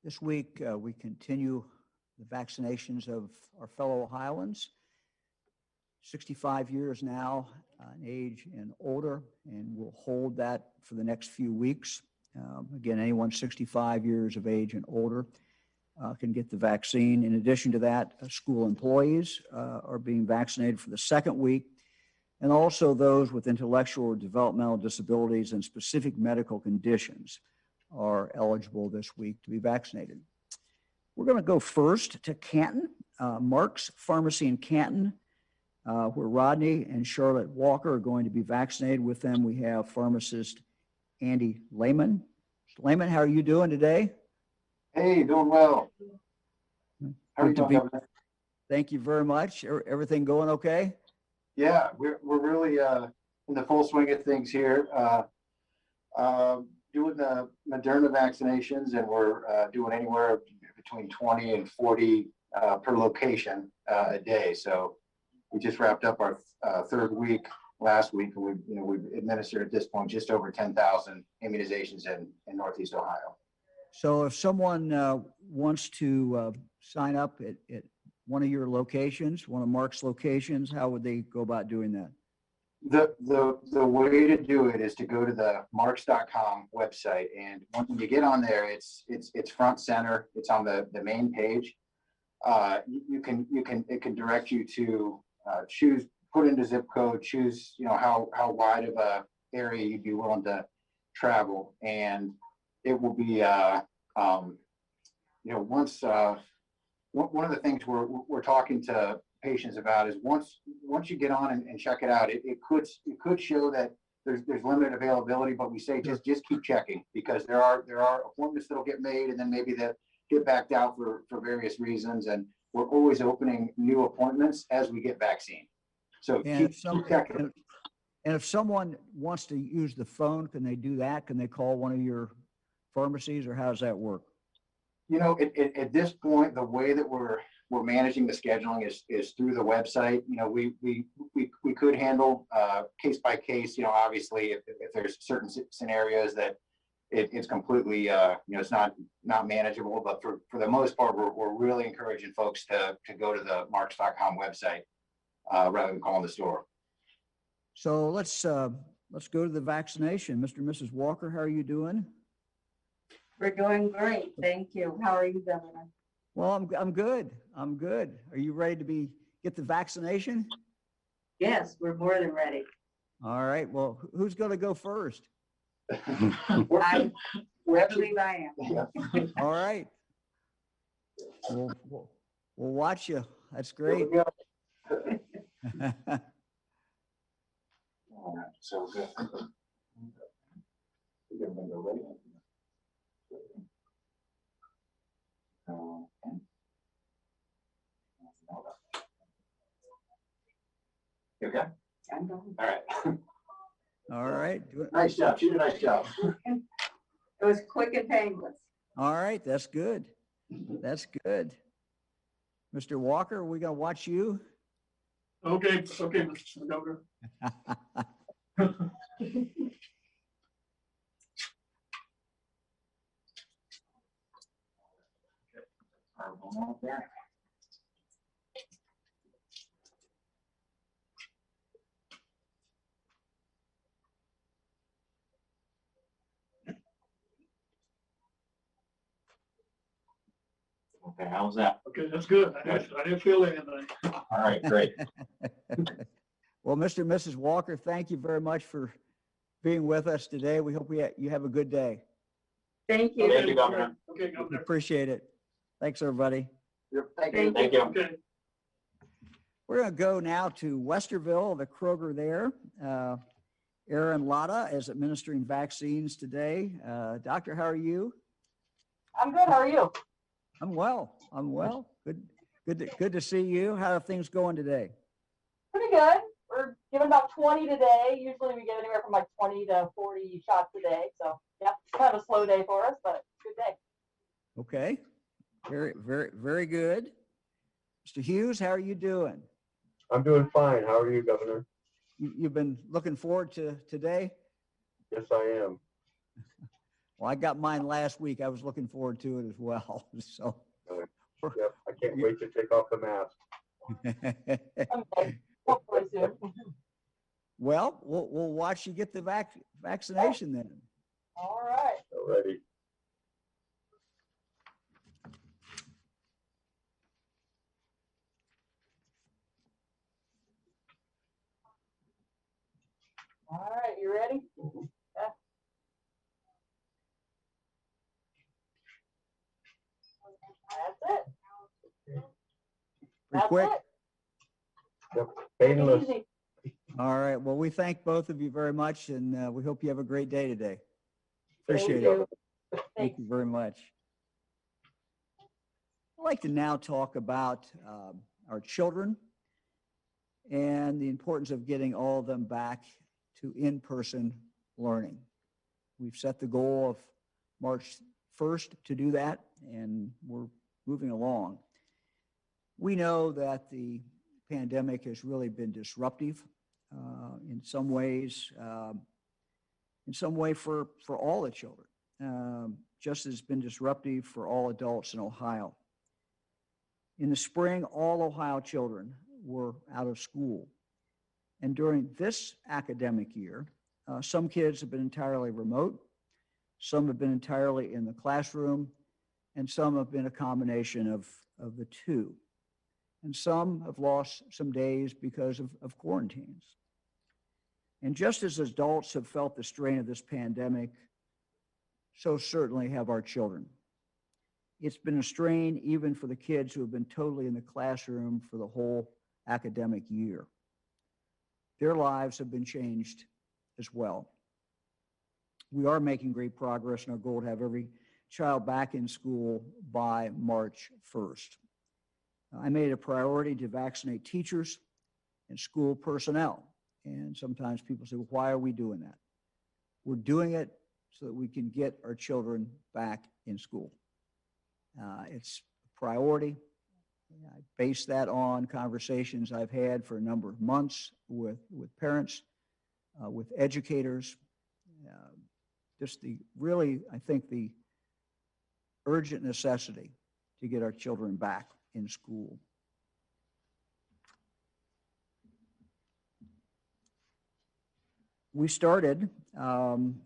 This week, we continue the vaccinations of our fellow Ohioans, 65 years now in age and older, and we'll hold that for the next few weeks. Again, anyone 65 years of age and older can get the vaccine. In addition to that, school employees are being vaccinated for the second week, and also those with intellectual or developmental disabilities and specific medical conditions are eligible this week to be vaccinated. We're going to go first to Canton, Mark's Pharmacy in Canton, where Rodney and Charlotte Walker are going to be vaccinated. With them, we have pharmacist Andy Lehman. Mr. Lehman, how are you doing today? Hey, doing well. How are you doing, Governor? Thank you very much. Everything going okay? Yeah, we're really in the full swing of things here. Doing the Moderna vaccinations, and we're doing anywhere between 20 and 40 per location a day. So we just wrapped up our third week last week, and we've administered at this point just over 10,000 immunizations in Northeast Ohio. So if someone wants to sign up at one of your locations, one of Mark's locations, how would they go about doing that? The way to do it is to go to the marks.com website, and when you get on there, it's front center. It's on the main page. It can direct you to choose, put into zip code, choose how wide of a area you'd be willing to travel, and it will be once one of the things we're talking to patients about is once you get on and check it out, it could show that there's limited availability, but we say just keep checking, because there are appointments that'll get made and then maybe that get backed out for various reasons, and we're always opening new appointments as we get vaccine. So keep checking. And if someone wants to use the phone, can they do that? Can they call one of your pharmacies, or how does that work? At this point, the way that we're managing the scheduling is through the website. We could handle case by case. Obviously, if there's certain scenarios that it's completely it's not manageable. But for the most part, we're really encouraging folks to go to the marks.com website rather than calling the store. So let's go to the vaccination. Mr. and Mrs. Walker, how are you doing? We're doing great, thank you. How are you, Governor? Well, I'm good. I'm good. Are you ready to get the vaccination? Yes, we're more than ready. All right. Well, who's going to go first? I believe I am. Yeah. All right. We'll watch you. That's great. All right, so good. You okay? I'm done. All right. All right. Nice job. She did a nice job. It was quick and painless. All right. That's good. That's good. Mr. Walker, are we going to watch you? Okay, Mr. Governor. Okay, how was that? Okay, that's good. I didn't feel anything. All right, great. Well, Mr. and Mrs. Walker, thank you very much for being with us today. We hope you have a good day. Thank you. Thank you, Governor. Okay, Governor. Appreciate it. Thanks, everybody. Yep, thank you. you. Thank you. Okay. We're going to go now to Westerville, the Kroger there. Aaron Latta is administering vaccines today. Doctor, how are you? I'm good. How are you? I'm well. Good to see you. How are things going today? Pretty good. We're giving about 20 today. Usually we give anywhere from like 20 to 40 shots a day. So yeah, it's kind of a slow day for us, but good day. Okay. Very good. Mr. Hughes, how are you doing? I'm doing fine. How are you, Governor? You've been looking forward to today? Yes, I am. Well, I got mine last week. I was looking forward to it as well. So. Yep, I can't wait to take off the mask. Okay, hopefully soon. Well, we'll watch you get the vaccination then. All right. Already. All right, you ready? Yeah. That's it. Pretty That's quick. it. Yep, Take it painless. easy. All right. Well, we thank both of you very much, and we hope you have a great day today. Thank Appreciate it. you. Thank Thanks. you very much. I'd like to now talk about our children and the importance of getting all of them back to in-person learning. We've set the goal of March 1st to do that, and we're moving along. We know that the pandemic has really been disruptive in some ways for all the children, just as it's been disruptive for all adults in Ohio. In the spring, all Ohio children were out of school. And during this academic year, some kids have been entirely remote, some have been entirely in the classroom, and some have been a combination of the two. And some have lost some days because of quarantines. And just as adults have felt the strain of this pandemic, so certainly have our children. It's been a strain even for the kids who have been totally in the classroom for the whole academic year. Their lives have been changed as well. We are making great progress in our goal to have every child back in school by March 1st. I made it a priority to vaccinate teachers and school personnel. And sometimes people say, well, why are we doing that? We're doing it so that we can get our children back in school. It's a priority. I base that on conversations I've had for a number of months with parents, with educators. Just I think the urgent necessity to get our children back in school. We started in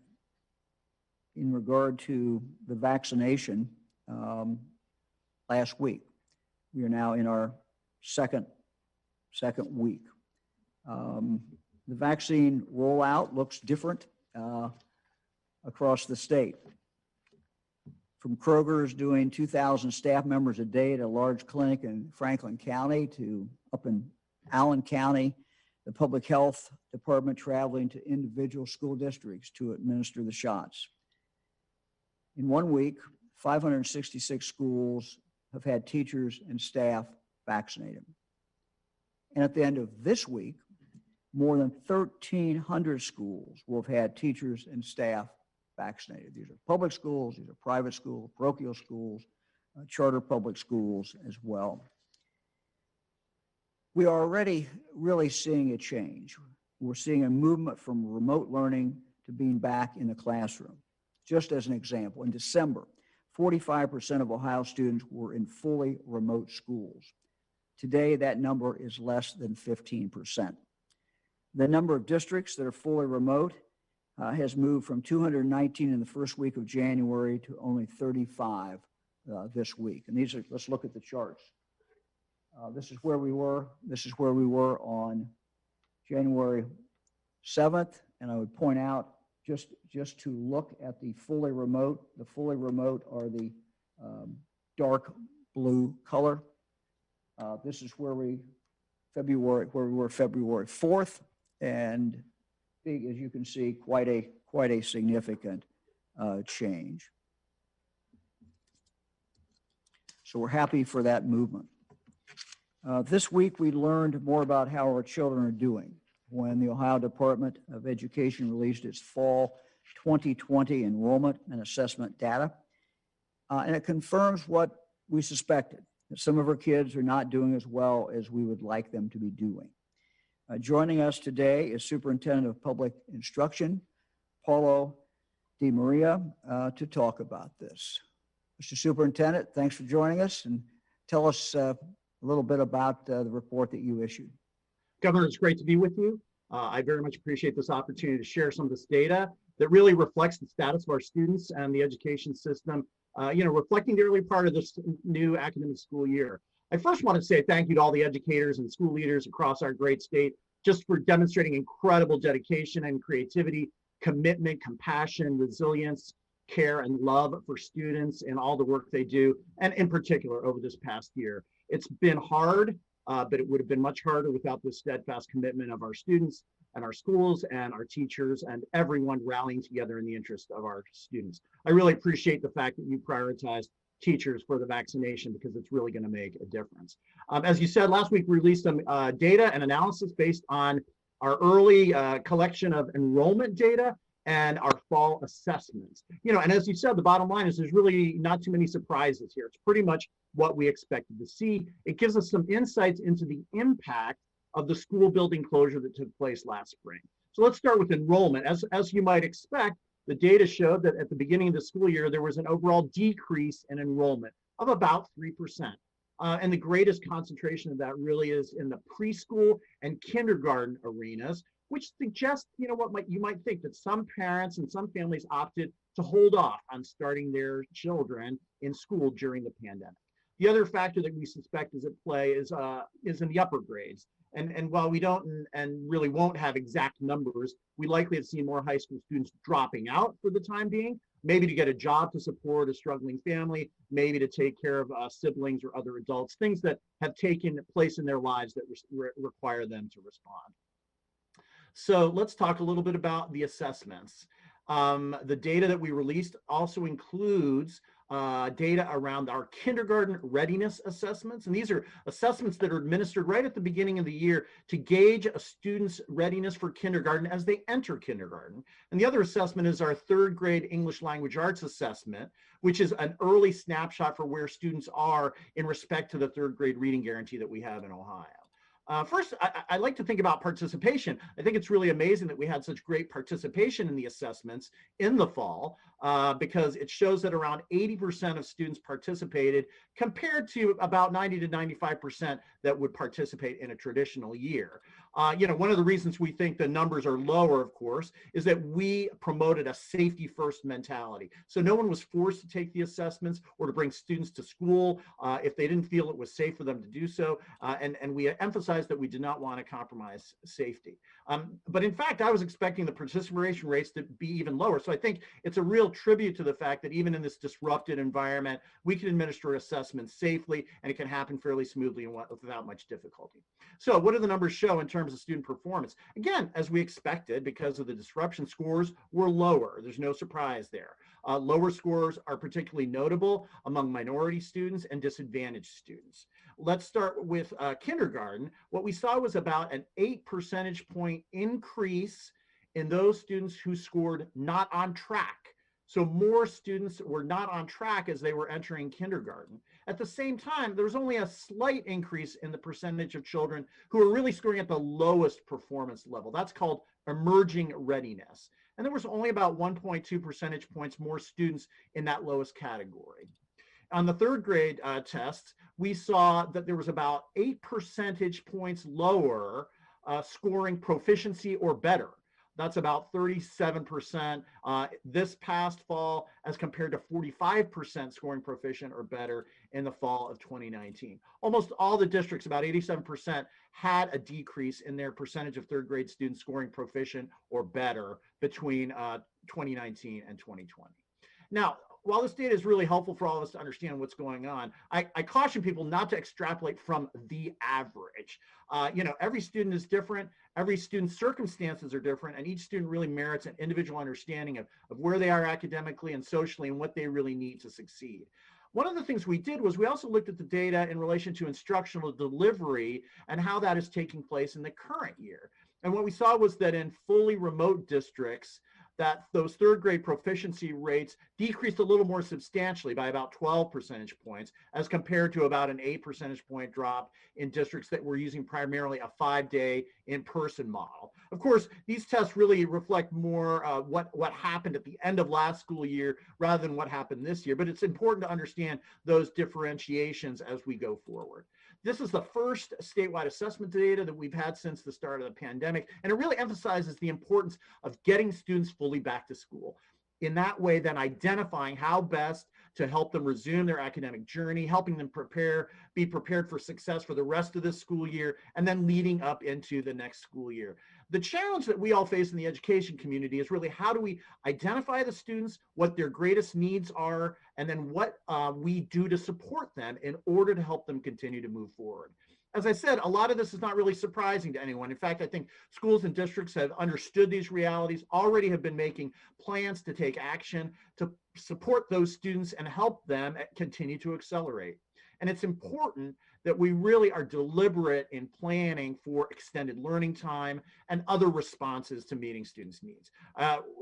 regard to the vaccination last week. We are now in our second week. The vaccine rollout looks different across the state. From Kroger's doing 2,000 staff members a day at a large clinic in Franklin County to up in Allen County, the public health department traveling to individual school districts to administer the shots. In 1 week, 566 schools have had teachers and staff vaccinated. And at the end of this week, more than 1,300 schools will have had teachers and staff vaccinated. These are public schools, these are private schools, parochial schools, charter public schools as well. We are already really seeing a change. We're seeing a movement from remote learning to being back in the classroom. Just as an example, in December, 45% of Ohio students were in fully remote schools. Today, that number is less than 15%. The number of districts that are fully remote has moved from 219 in the first week of January to only 35 this week. And these are, let's look at the charts. This is where we were. This is where we were on January 7th. And I would point out, just to look at the fully remote are the dark blue color. This is where we were February 4th, and big, as you can see, quite a significant change. So we're happy for that movement. This week we learned more about how our children are doing when the Ohio Department of Education released its fall 2020 enrollment and assessment data. And it confirms what we suspected, that some of our kids are not doing as well as we would like them to be doing. Joining us today is Superintendent of Public Instruction, Paulo DeMaria to talk about this. Mr. Superintendent, thanks for joining us, and tell us a little bit about the report that you issued. Governor, it's great to be with you. I very much appreciate this opportunity to share some of this data that really reflects the status of our students and the education system, reflecting the early part of this new academic school year. I first want to say thank you to all the educators and school leaders across our great state just for demonstrating incredible dedication and creativity, commitment, compassion, resilience, care, and love for students and all the work they do, and in particular over this past year. It's been hard, but it would have been much harder without the steadfast commitment of our students and our schools and our teachers and everyone rallying together in the interest of our students. I really appreciate the fact that you prioritized teachers for the vaccination because it's really going to make a difference. As you said, last week we released some data and analysis based on our early collection of enrollment data and our fall assessments. And as you said, the bottom line is there's really not too many surprises here. It's pretty much what we expected to see. It gives us some insights into the impact of the school building closure that took place last spring. So let's start with enrollment. As you might expect, the data showed that at the beginning of the school year, there was an overall decrease in enrollment of about 3%. And the greatest concentration of that really is in the preschool and kindergarten arenas, which suggests, you might think that some parents and some families opted to hold off on starting their children in school during the pandemic. The other factor that we suspect is at play is in the upper grades. And while we don't and really won't have exact numbers, we likely have seen more high school students dropping out for the time being, maybe to get a job to support a struggling family, maybe to take care of siblings or other adults, things that have taken place in their lives that require them to respond. So let's talk a little bit about the assessments. The data that we released also includes data around our kindergarten readiness assessments. And these are assessments that are administered right at the beginning of the year to gauge a student's readiness for kindergarten as they enter kindergarten. And the other assessment is our third grade English language arts assessment, which is an early snapshot for where students are in respect to the third grade reading guarantee that we have in Ohio. First, I like to think about participation. I think it's really amazing that we had such great participation in the assessments in the fall because it shows that around 80% of students participated compared to about 90 to 95% that would participate in a traditional year. One of the reasons we think the numbers are lower, of course, is that we promoted a safety first mentality. So no one was forced to take the assessments or to bring students to school if they didn't feel it was safe for them to do so. And we emphasized that we did not want to compromise safety. But in fact, I was expecting the participation rates to be even lower. So I think it's a real tribute to the fact that even in this disrupted environment, we can administer assessments safely and it can happen fairly smoothly and without much difficulty. So what do the numbers show in terms of student performance? Again, as we expected, because of the disruption, scores were lower. There's no surprise there. Lower scores are particularly notable among minority students and disadvantaged students. Let's start with kindergarten. What we saw was about an 8 percentage point increase in those students who scored not on track. So more students were not on track as they were entering kindergarten. At the same time, there was only a slight increase in the percentage of children who were really scoring at the lowest performance level. That's called emerging readiness. And there was only about 1.2 percentage points more students in that lowest category. On the third grade tests, we saw that there was about 8 percentage points lower scoring proficiency or better. That's about 37% this past fall as compared to 45% scoring proficient or better in the fall of 2019. Almost all the districts, about 87%, had a decrease in their percentage of third grade students scoring proficient or better between 2019 and 2020. Now, while this data is really helpful for all of us to understand what's going on, I caution people not to extrapolate from the average. Every student is different, every student's circumstances are different, and each student really merits an individual understanding of where they are academically and socially and what they really need to succeed. One of the things we did was we also looked at the data in relation to instructional delivery and how that is taking place in the current year. And what we saw was that in fully remote districts, that those third grade proficiency rates decreased a little more substantially by about 12 percentage points as compared to about an 8 percentage point drop in districts that were using primarily a 5-day in-person model. Of course, these tests really reflect more what happened at the end of last school year rather than what happened this year, but it's important to understand those differentiations as we go forward. This is the first statewide assessment data that we've had since the start of the pandemic, and it really emphasizes the importance of getting students fully back to school. In that way, then identifying how best to help them resume their academic journey, helping them be prepared for success for the rest of this school year, and then leading up into the next school year. The challenge that we all face in the education community is really how do we identify the students, what their greatest needs are, and then what we do to support them in order to help them continue to move forward. As I said, a lot of this is not really surprising to anyone. In fact, I think schools and districts have understood these realities, already have been making plans to take action to support those students and help them continue to accelerate. And it's important that we really are deliberate in planning for extended learning time and other responses to meeting students' needs.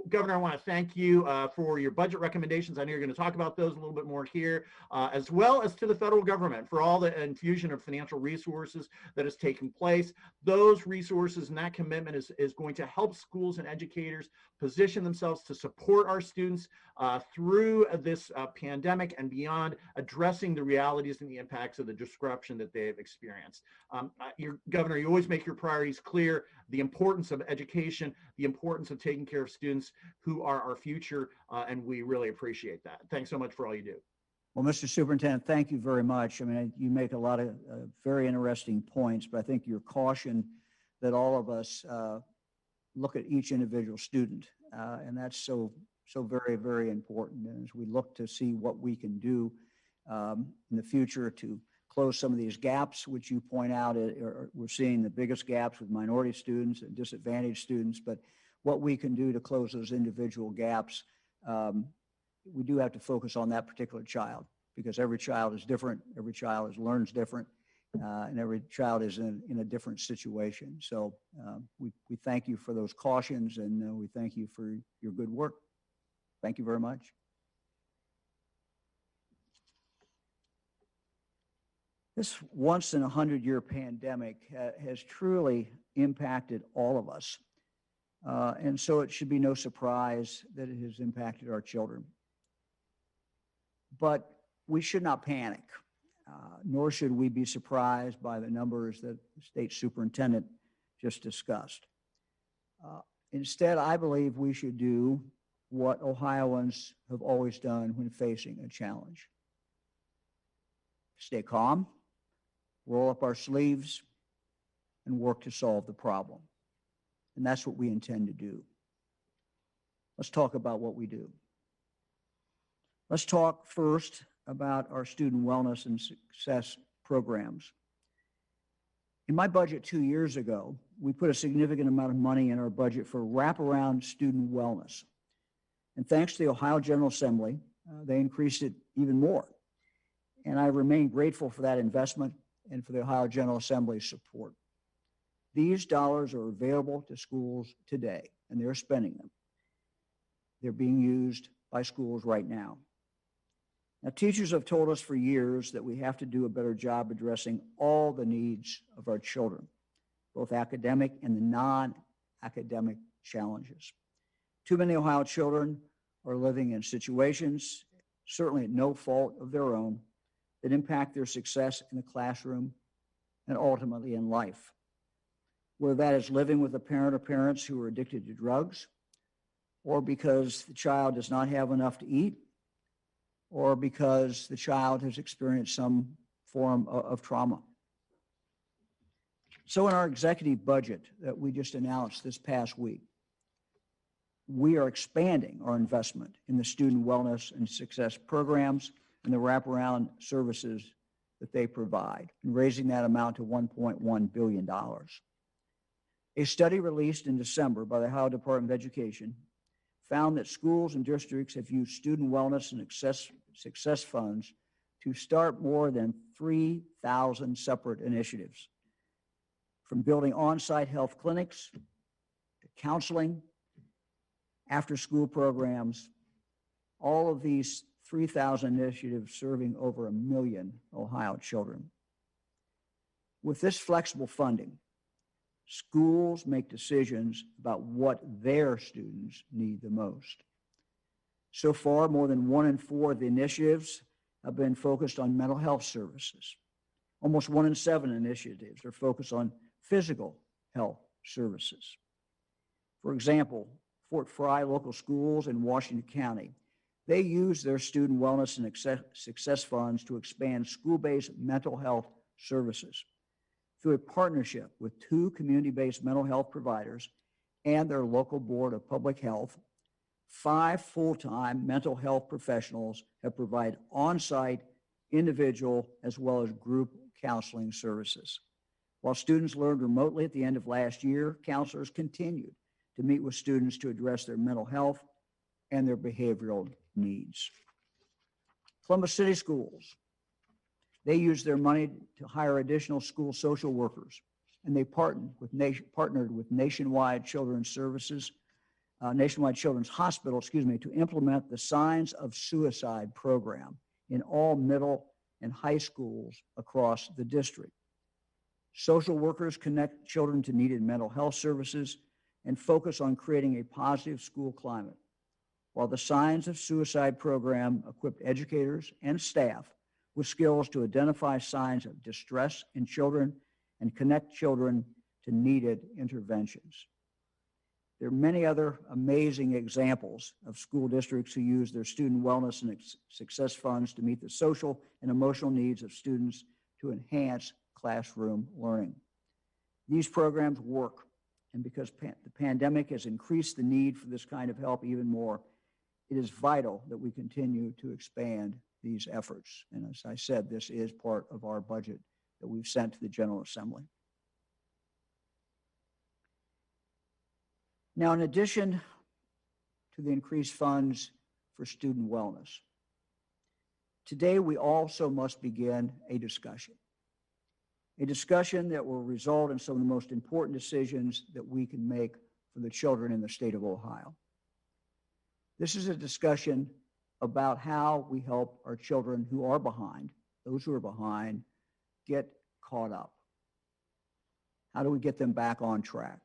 Governor, I want to thank you for your budget recommendations. I know you're going to talk about those a little bit more here, as well as to the federal government for all the infusion of financial resources that is taking place. Those resources and that commitment is going to help schools and educators position themselves to support our students through this pandemic and beyond, addressing the realities and the impacts of the disruption that they have experienced. Governor, you always make your priorities clear, the importance of education, the importance of taking care of students who are our future, and we really appreciate that. Thanks so much for all you do. Well, Mr. Superintendent, thank you very much. I mean, you make a lot of very interesting points, but I think your caution that all of us look at each individual student, and that's so very, very important. And as we look to see what we can do in the future to close some of these gaps, which you point out, we're seeing the biggest gaps with minority students and disadvantaged students, but what we can do to close those individual gaps, we do have to focus on that particular child, because every child is different, every child learns different, and every child is in a different situation. So we thank you for those cautions, and we thank you for your good work. Thank you very much. This once in a 100-year pandemic has truly impacted all of us. And so it should be no surprise that it has impacted our children. But we should not panic, nor should we be surprised by the numbers that the state superintendent just discussed. Instead, I believe we should do what Ohioans have always done when facing a challenge. Stay calm, roll up our sleeves, and work to solve the problem. And that's what we intend to do. Let's talk about what we do. Let's talk first about our student wellness and success programs. In my budget 2 years ago, we put a significant amount of money in our budget for wraparound student wellness. And thanks to the Ohio General Assembly, they increased it even more. And I remain grateful for that investment and for the Ohio General Assembly's support. These dollars are available to schools today, and they're spending them. They're being used by schools right now. Now, teachers have told us for years that we have to do a better job addressing all the needs of our children, both academic and the non-academic challenges. Too many Ohio children are living in situations, certainly at no fault of their own, that impact their success in the classroom and ultimately in life. Whether that is living with a parent or parents who are addicted to drugs, or because the child does not have enough to eat, or because the child has experienced some form of trauma. So in our executive budget that we just announced this past week, we are expanding our investment in the student wellness and success programs and the wraparound services that they provide, and raising that amount to $1.1 billion. A study released in December by the Ohio Department of Education found that schools and districts have used student wellness and success funds to start more than 3,000 separate initiatives, from building on-site health clinics to counseling after-school programs, all of these 3,000 initiatives serving over 1 million Ohio children. With this flexible funding, schools make decisions about what their students need the most. So far, more than 1 in 4 of the initiatives have been focused on mental health services. Almost 1 in 7 initiatives are focused on physical health services. For example, Fort Fry local schools in Washington County, they use their student wellness and success funds to expand school-based mental health services through a partnership with 2 community-based mental health providers and their local board of public health. 5 full-time mental health professionals have provided on-site, individual, as well as group counseling services. While students learned remotely at the end of last year, counselors continued to meet with students to address their mental health and their behavioral needs. Columbus City Schools, they use their money to hire additional school social workers, and they partnered with Nationwide Children's Services, Nationwide Children's Hospital, to implement the Signs of Suicide program in all middle and high schools across the district. Social workers connect children to needed mental health services and focus on creating a positive school climate, while the Signs of Suicide program equipped educators and staff with skills to identify signs of distress in children and connect children to needed interventions. There are many other amazing examples of school districts who use their student wellness and success funds to meet the social and emotional needs of students to enhance classroom learning. These programs work, and because the pandemic has increased the need for this kind of help even more, it is vital that we continue to expand these efforts. And as I said, this is part of our budget that we've sent to the General Assembly. Now, in addition to the increased funds for student wellness, today we also must begin a discussion that will result in some of the most important decisions that we can make for the children in the state of Ohio. This is a discussion about how we help our children who are behind, those who are behind, get caught up. How do we get them back on track?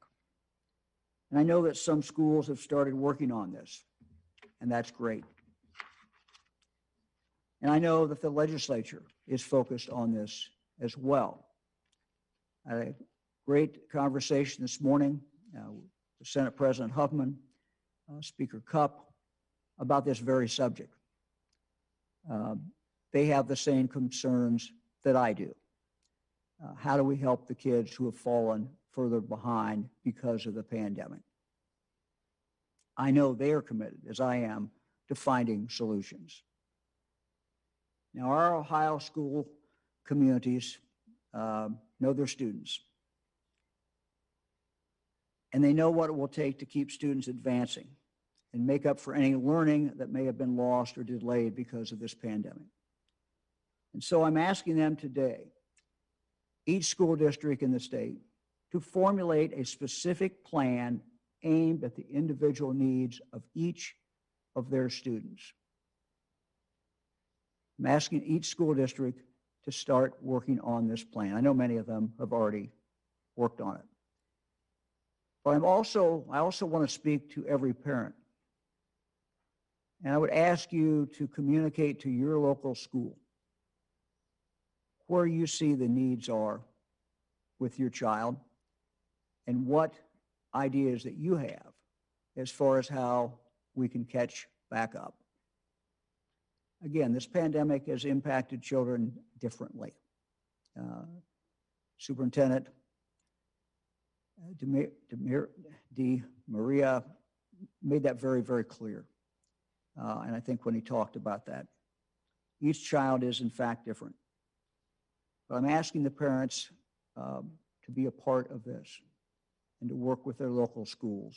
And I know that some schools have started working on this, and that's great. And I know that the legislature is focused on this as well. I had a great conversation this morning with Senate President Huffman, Speaker Cupp, about this very subject. They have the same concerns that I do. How do we help the kids who have fallen further behind because of the pandemic? I know they are committed, as I am, to finding solutions. Now, our Ohio school communities know their students, and they know what it will take to keep students advancing and make up for any learning that may have been lost or delayed because of this pandemic. And so I'm asking them today, each school district in the state, to formulate a specific plan aimed at the individual needs of each of their students. I'm asking each school district to start working on this plan. I know many of them have already worked on it. But I also want to speak to every parent. And I would ask you to communicate to your local school where you see the needs are with your child and what ideas that you have as far as how we can catch back up. Again, this pandemic has impacted children differently. Superintendent Maria made that very, very clear. And I think when he talked about that, each child is in fact different. But I'm asking the parents to be a part of this and to work with their local schools.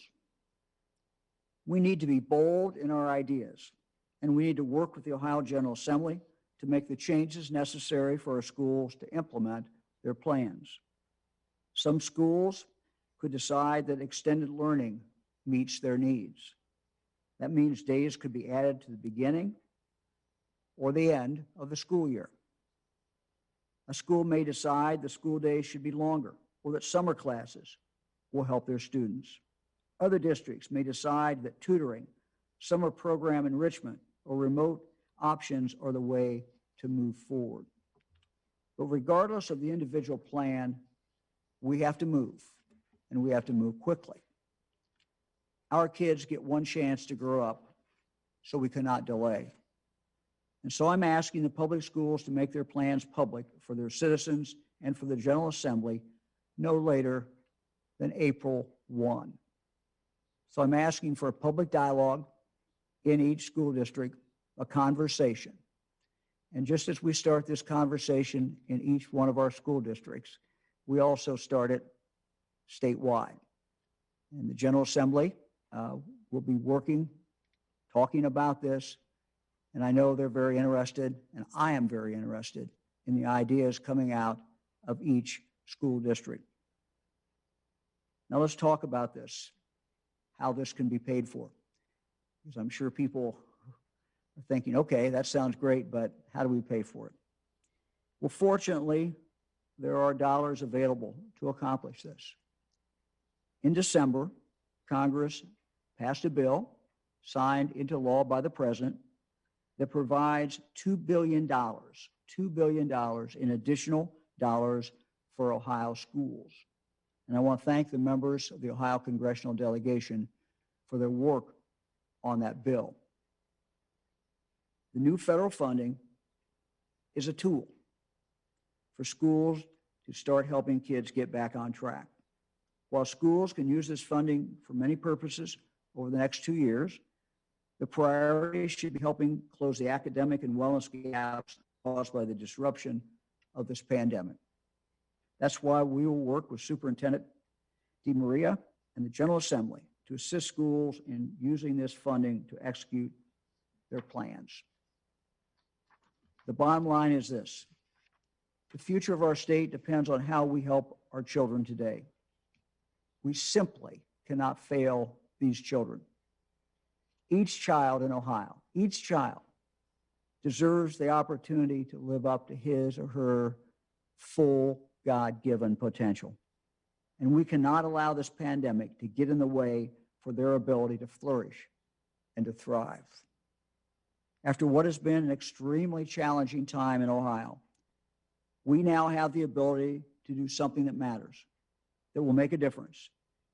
We need to be bold in our ideas, and we need to work with the Ohio General Assembly to make the changes necessary for our schools to implement their plans. Some schools could decide that extended learning meets their needs. That means days could be added to the beginning or the end of the school year. A school may decide the school days should be longer or that summer classes will help their students. Other districts may decide that tutoring, summer program enrichment, or remote options are the way to move forward. But regardless of the individual plan, we have to move, and we have to move quickly. Our kids get one chance to grow up, so we cannot delay. And so I'm asking the public schools to make their plans public for their citizens and for the General Assembly no later than April 1. So I'm asking for a public dialogue in each school district, a conversation. And just as we start this conversation in each one of our school districts, we also start it statewide. And the General Assembly will be working, talking about this, and I know they're very interested, and I am very interested in the ideas coming out of each school district. Now let's talk about this, how this can be paid for. Because I'm sure people are thinking, okay, that sounds great, but how do we pay for it? Well, fortunately, there are dollars available to accomplish this. In December, Congress passed a bill signed into law by the President that provides $2 billion in additional dollars for Ohio schools. And I want to thank the members of the Ohio Congressional Delegation for their work on that bill. The new federal funding is a tool for schools to start helping kids get back on track. While schools can use this funding for many purposes over the next 2 years, the priority should be helping close the academic and wellness gaps caused by the disruption of this pandemic. That's why we will work with Superintendent DeMaria and the General Assembly to assist schools in using this funding to execute their plans. The bottom line is this: the future of our state depends on how we help our children today. We simply cannot fail these children. Each child in Ohio, each child deserves the opportunity to live up to his or her full God-given potential. And we cannot allow this pandemic to get in the way for their ability to flourish and to thrive. After what has been an extremely challenging time in Ohio, we now have the ability to do something that matters, that will make a difference,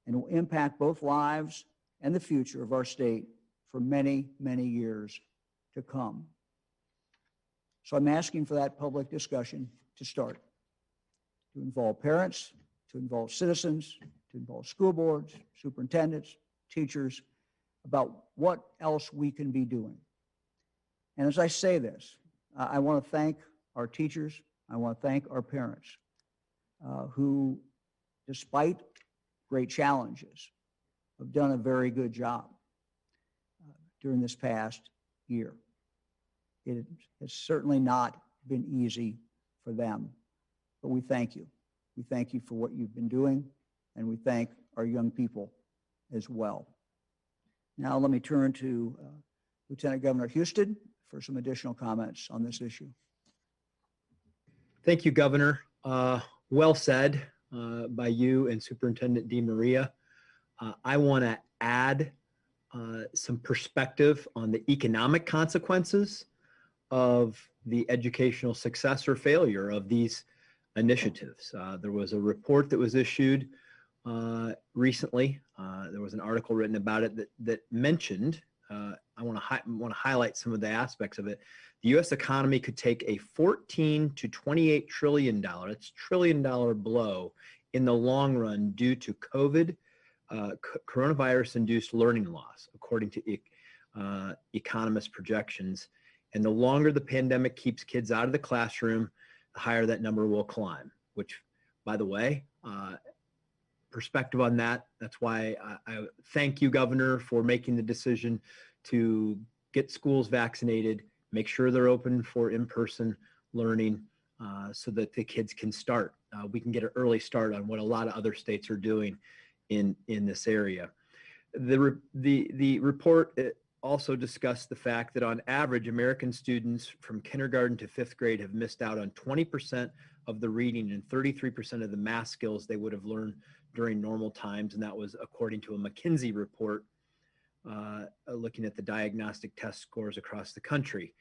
and will impact both lives and the future of our state for many, many years to come. So I'm asking for that public discussion to start, to involve parents, to involve citizens, to involve school boards, superintendents, teachers, about what else we can be doing. And as I say this, I want to thank our teachers. I want to thank our parents who, despite great challenges, have done a very good job during this past year. It has certainly not been easy for them, but we thank you. We thank you for what you've been doing, and we thank our young people as well. Now let me turn to Lieutenant Governor Houston for some additional comments on this issue. Thank you, Governor. Well said by you and Superintendent DeMaria. I want to add some perspective on the economic consequences of the educational success or failure of these initiatives. There was a report that was issued recently. There was an article written about it that mentioned, I want to highlight some of the aspects of it. The U.S. economy could take a $14 to $28 trillion, that's trillion-dollar blow in the long run due to COVID, coronavirus-induced learning loss, according to economist projections. And the longer the pandemic keeps kids out of the classroom, the higher that number will climb, which, by the way, perspective on that, that's why I thank you, Governor, for making the decision to get schools vaccinated, make sure they're open for in-person learning so that the kids can start. We can get an early start on what a lot of other states are doing in this area. The report also discussed the fact that on average, American students from kindergarten to 5th grade have missed out on 20% of the reading and 33% of the math skills they would have learned during normal times. And that was according to a McKinsey report looking at the diagnostic test scores across the country.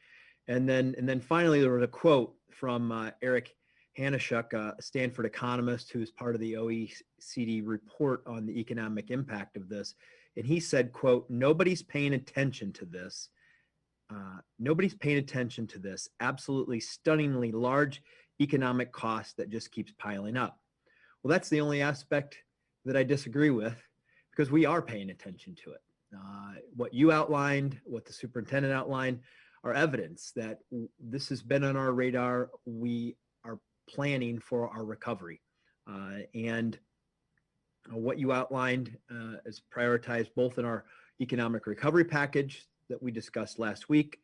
And then finally, there was a quote from Eric Hanishuk, a Stanford economist who is part of the OECD report on the economic impact of this. And he said, quote, nobody's paying attention to this. Nobody's paying attention to this absolutely stunningly large economic cost that just keeps piling up. Well, that's the only aspect that I disagree with, because we are paying attention to it. What you outlined, what the superintendent outlined, are evidence that this has been on our radar. We are planning for our recovery. And what you outlined is prioritized both in our economic recovery package that we discussed last week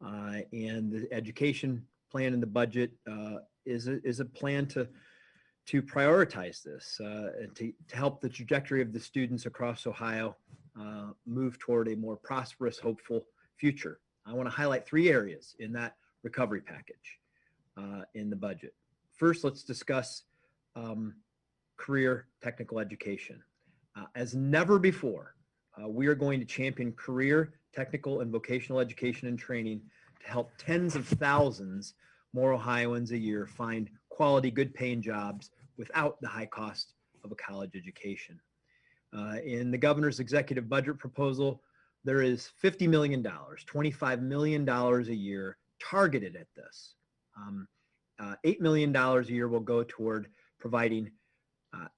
and the education plan in the budget is a plan to prioritize this and to help the trajectory of the students across Ohio move toward a more prosperous, hopeful future. I want to highlight 3 areas in that recovery package in the budget. First, let's discuss career technical education. As never before, we are going to champion career, technical, and vocational education and training to help tens of thousands more Ohioans a year find quality, good-paying jobs without the high cost of a college education. In the governor's executive budget proposal, there is $50 million, $25 million a year targeted at this. $8 million a year will go toward providing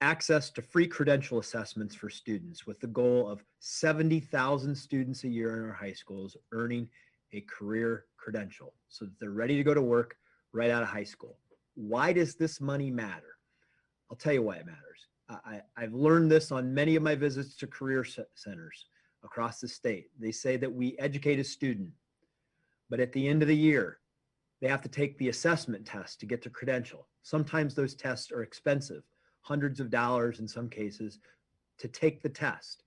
access to free credential assessments for students, with the goal of 70,000 students a year in our high schools earning a career credential so that they're ready to go to work right out of high school. Why does this money matter? I'll tell you why it matters. I've learned this on many of my visits to career centers across the state. They say that we educate a student, but at the end of the year, they have to take the assessment test to get the credential. Sometimes those tests are expensive, hundreds of dollars in some cases, to take the test.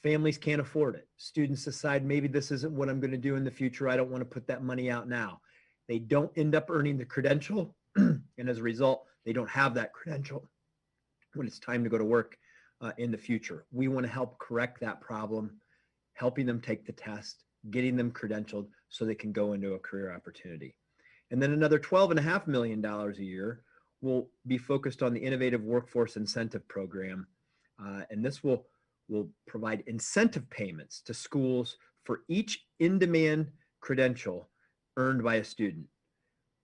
Families can't afford it. Students decide, maybe this isn't what I'm going to do in the future. I don't want to put that money out now. They don't end up earning the credential, and as a result, they don't have that credential when it's time to go to work in the future. We want to help correct that problem, helping them take the test, getting them credentialed so they can go into a career opportunity. And then another $12.5 million a year will be focused on the Innovative Workforce Incentive Program. And this will provide incentive payments to schools for each in-demand credential earned by a student.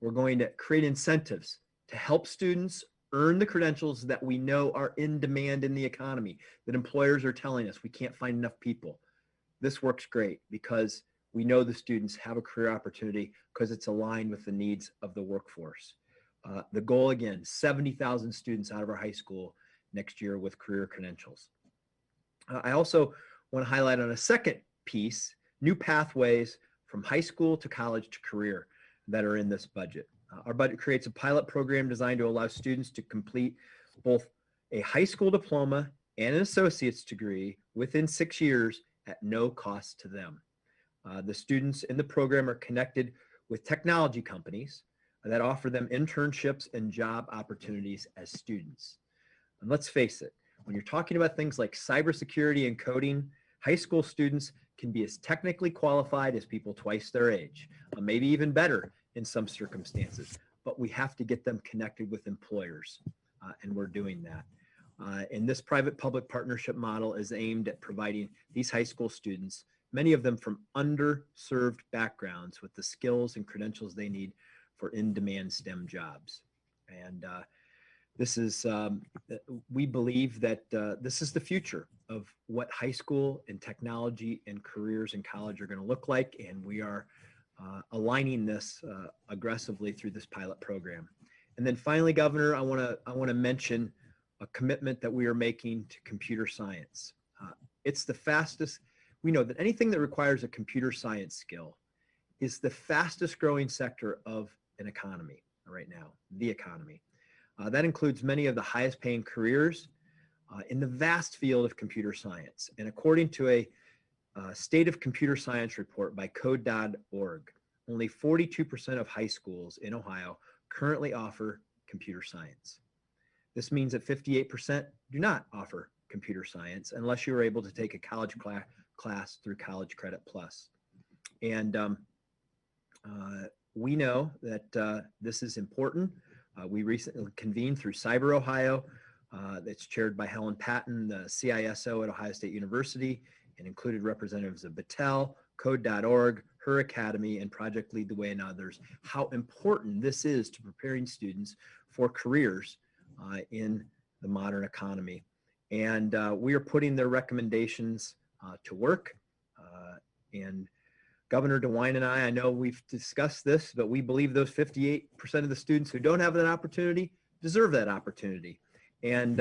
We're going to create incentives to help students earn the credentials that we know are in demand in the economy, that employers are telling us we can't find enough people. This works great because we know the students have a career opportunity because it's aligned with the needs of the workforce. The goal, again, 70,000 students out of our high school next year with career credentials. I also want to highlight on a second piece, new pathways from high school to college to career that are in this budget. Our budget creates a pilot program designed to allow students to complete both a high school diploma and an associate's degree within 6 years at no cost to them. The students in the program are connected with technology companies that offer them internships and job opportunities as students. And let's face it, when you're talking about things like cybersecurity and coding, high school students can be as technically qualified as people twice their age, maybe even better in some circumstances, but we have to get them connected with employers, and we're doing that. And this private-public partnership model is aimed at providing these high school students, many of them from underserved backgrounds, with the skills and credentials they need for in-demand STEM jobs. And this is, we believe that this is the future of what high school and technology and careers in college are going to look like, and we are aligning this aggressively through this pilot program. And then finally, Governor, I want to mention a commitment that we are making to computer science. It's the fastest. We know that anything that requires a computer science skill is the fastest growing sector of an economy right now, the economy. That includes many of the highest paying careers in the vast field of computer science. And according to a State of Computer Science report by code.org. Only 42% of high schools in Ohio currently offer computer science. This means that 58% do not offer computer science unless you're able to take a college class through College Credit Plus. And we know that this is important. We recently convened through Cyber Ohio, that's chaired by Helen Patton, the CISO at Ohio State University, and included representatives of Battelle, Code.org, Her Academy, and Project Lead the Way, and others, how important this is to preparing students for careers in the modern economy. And we are putting their recommendations to work. And Governor DeWine and I know we've discussed this, but we believe those 58% of the students who don't have that opportunity deserve that opportunity. And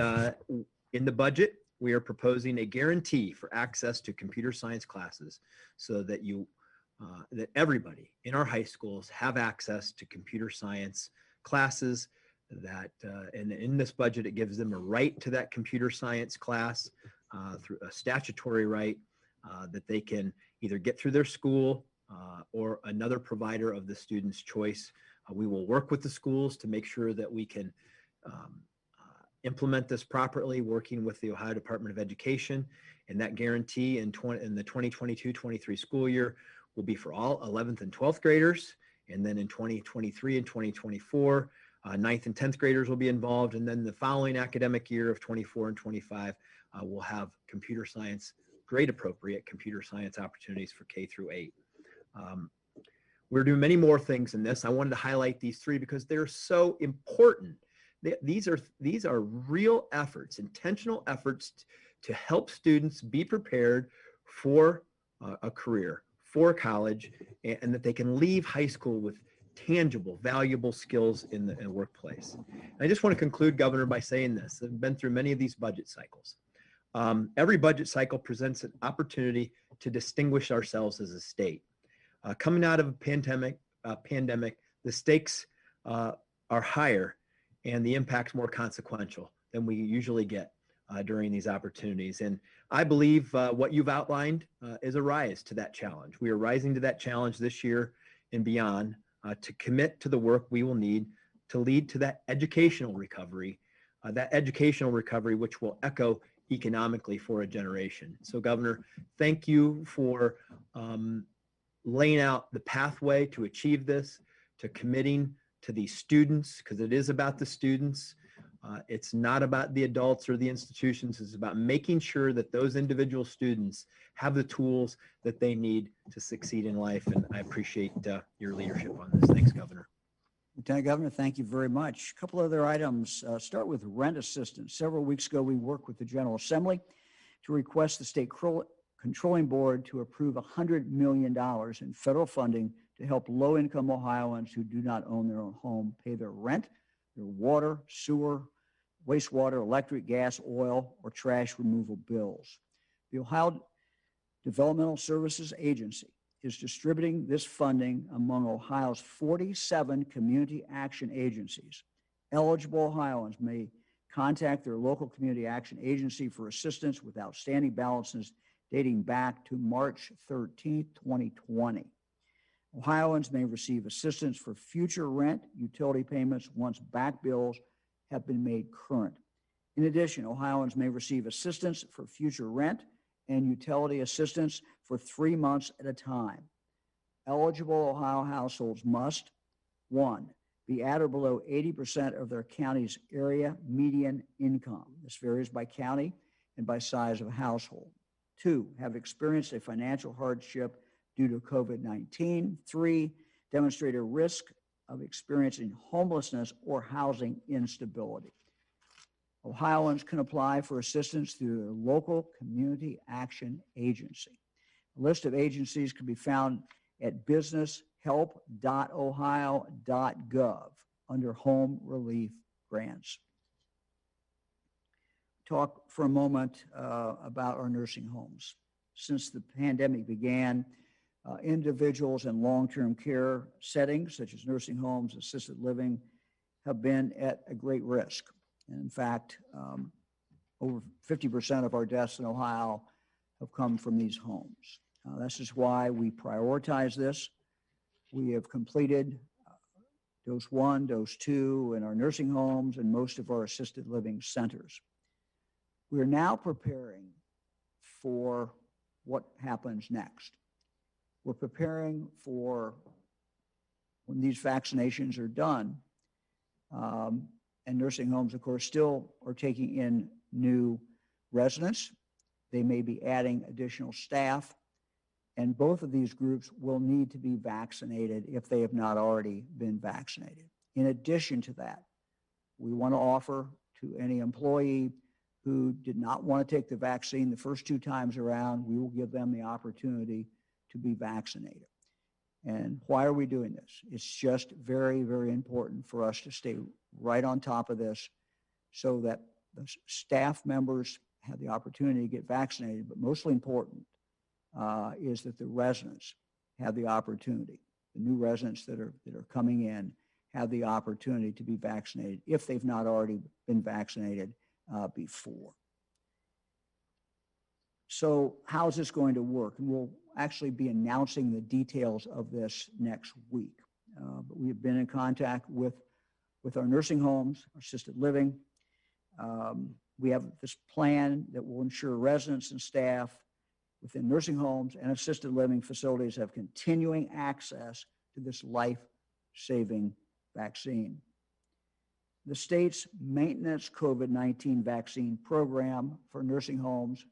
in the budget, we are proposing a guarantee for access to computer science classes so that that everybody in our high schools have access to computer science classes. And in this budget, it gives them a right to that computer science class through a statutory right that they can either get through their school or another provider of the student's choice. We will work with the schools to make sure that we can implement this properly, working with the Ohio Department of Education. And that guarantee in the 2022-23 school year will be for all 11th and 12th graders. And then in 2023 and 2024, 9th and 10th graders will be involved. And then the following academic year of 24 and 25, we'll have computer science, grade appropriate computer science opportunities for K through 8. We're doing many more things in this. I wanted to highlight these three because they're so important. These are real efforts, intentional efforts to help students be prepared for a career, for college, and that they can leave high school with tangible, valuable skills in the workplace. And I just want to conclude, Governor, by saying this. I've been through many of these budget cycles. Every budget cycle presents an opportunity to distinguish ourselves as a state. Coming out of a pandemic, the stakes are higher and the impact's more consequential than we usually get during these opportunities. And I believe what you've outlined is a rise to that challenge. We are rising to that challenge this year and beyond to commit to the work we will need to lead to that educational recovery which will echo economically for a generation. So, Governor, thank you for laying out the pathway to achieve this, to committing to these students, because it is about the students. It's not about the adults or the institutions. It's about making sure that those individual students have the tools that they need to succeed in life. And I appreciate your leadership on this. Thanks, Governor. Lieutenant Governor, thank you very much. A couple other items. Start with rent assistance. Several weeks ago, we worked with the General Assembly to request the State Controlling Board to approve $100 million in federal funding to help low-income Ohioans who do not own their own home pay their rent, their water, sewer, wastewater, electric, gas, oil, or trash removal bills. The Ohio Developmental Services Agency is distributing this funding among Ohio's 47 community action agencies. Eligible Ohioans may contact their local community action agency for assistance with outstanding balances dating back to March 13, 2020. Ohioans may receive assistance for future rent, utility payments once back bills have been made current. In addition, Ohioans may receive assistance for future rent and utility assistance for 3 months at a time. Eligible Ohio households must, 1, be at or below 80% of their county's area median income. This varies by county and by size of household. 2, have experienced a financial hardship due to COVID-19. 3, demonstrate a risk of experiencing homelessness or housing instability. Ohioans can apply for assistance through their local community action agency. A list of agencies can be found at businesshelp.ohio.gov under Home Relief Grants. Talk for a moment about our nursing homes. Since the pandemic began, individuals in long-term care settings, such as nursing homes, assisted living, have been at a great risk. And in fact, over 50% of our deaths in Ohio have come from these homes. This is why we prioritize this. We have completed dose 1, dose 2 in our nursing homes and most of our assisted living centers. We are now preparing for what happens next. We're preparing for when these vaccinations are done, and nursing homes, of course, still are taking in new residents. They may be adding additional staff, and both of these groups will need to be vaccinated if they have not already been vaccinated. In addition to that, we want to offer to any employee who did not want to take the vaccine the first 2 times around, we will give them the opportunity to be vaccinated. And why are we doing this? It's just very, very important for us to stay right on top of this so that the staff members have the opportunity to get vaccinated, but mostly important is that the residents have the opportunity. The new residents that are coming in have the opportunity to be vaccinated if they've not already been vaccinated before. So how's this going to work? And we'll actually be announcing the details of this next week. But we have been in contact with our nursing homes, our assisted living. We have this plan that will ensure residents and staff within nursing homes and assisted living facilities have continuing access to this life-saving vaccine. The state's maintenance COVID-19 vaccine program for nursing homes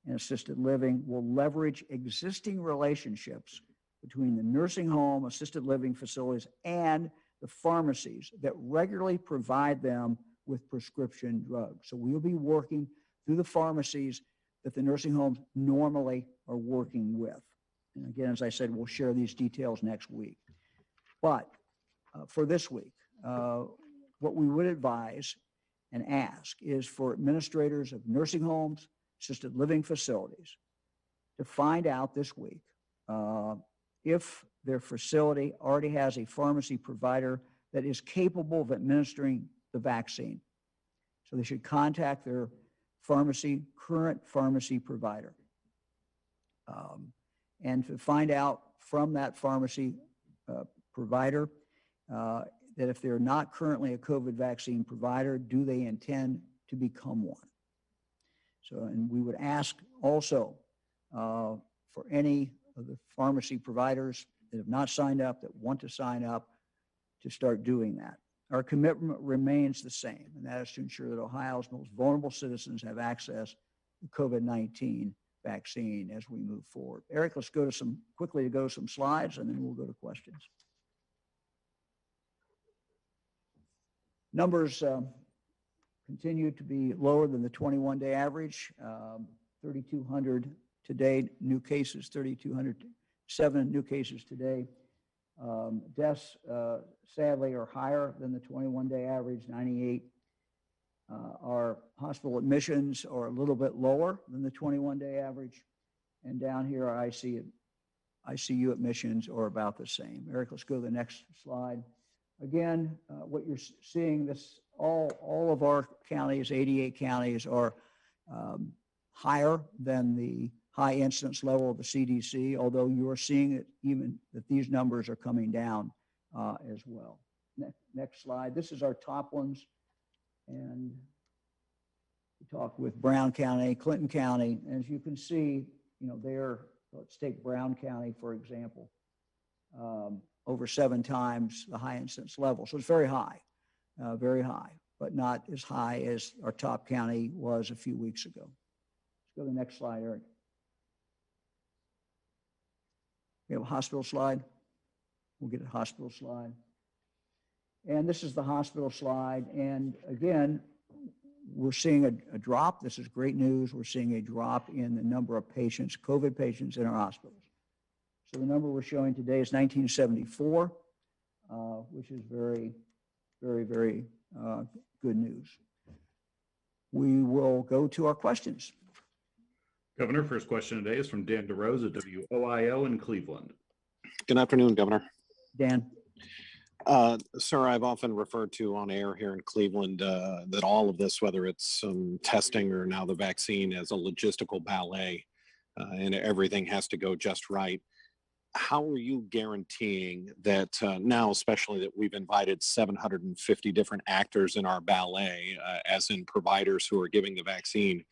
and assisted living will leverage existing relationships between the nursing home, assisted living facilities, and the pharmacies that regularly provide them with prescription drugs. So we'll be working through the pharmacies that the nursing homes normally are working with. And again, as I said, we'll share these details next week. But for this week, what we would advise and ask is for administrators of nursing homes, assisted living facilities to find out this week if their facility already has a pharmacy provider that is capable of administering the vaccine. So they should contact their current pharmacy provider. And to find out from that pharmacy provider that if they're not currently a COVID vaccine provider, do they intend to become one? So, and we would ask also for any of the pharmacy providers that have not signed up, that want to sign up, to start doing that. Our commitment remains the same, and that is to ensure that Ohio's most vulnerable citizens have access to COVID-19 vaccine as we move forward. Eric, let's go to quickly go to some slides, and then we'll go to questions. Numbers continue to be lower than the 21-day average. 3,200 today, new cases, 3,207 new cases today. Deaths, sadly, are higher than the 21-day average, 98. Our hospital admissions are a little bit lower than the 21-day average. And down here, our ICU admissions are about the same. Eric, let's go to the next slide. Again, what you're seeing, this all of our counties, 88 counties, are higher than the high incidence level of the CDC, although you are seeing it even that these numbers are coming down as well. Next slide. This is our top ones. And we talked with Brown County, Clinton County. As you can see, let's take Brown County, for example, over 7 times the high incidence level. So it's very high, but not as high as our top county was a few weeks ago. Let's go to the next slide, Eric. We have a hospital slide. We'll get a hospital slide. And this is the hospital slide. And again, we're seeing a drop. This is great news. We're seeing a drop in the number of patients, COVID patients in our hospitals. So the number we're showing today is 1974, which is very, very, very good news. We will go to our questions. Governor, first question today is from Dan DeRose at WOIL in Cleveland. Good afternoon, Governor. Dan. Sir, I've often referred to on air here in Cleveland that all of this, whether it's testing or now the vaccine, as a logistical ballet. and everything has to go just right. How are you guaranteeing that now, especially that we've invited 750 different actors in our ballet, as in providers who are giving the vaccine,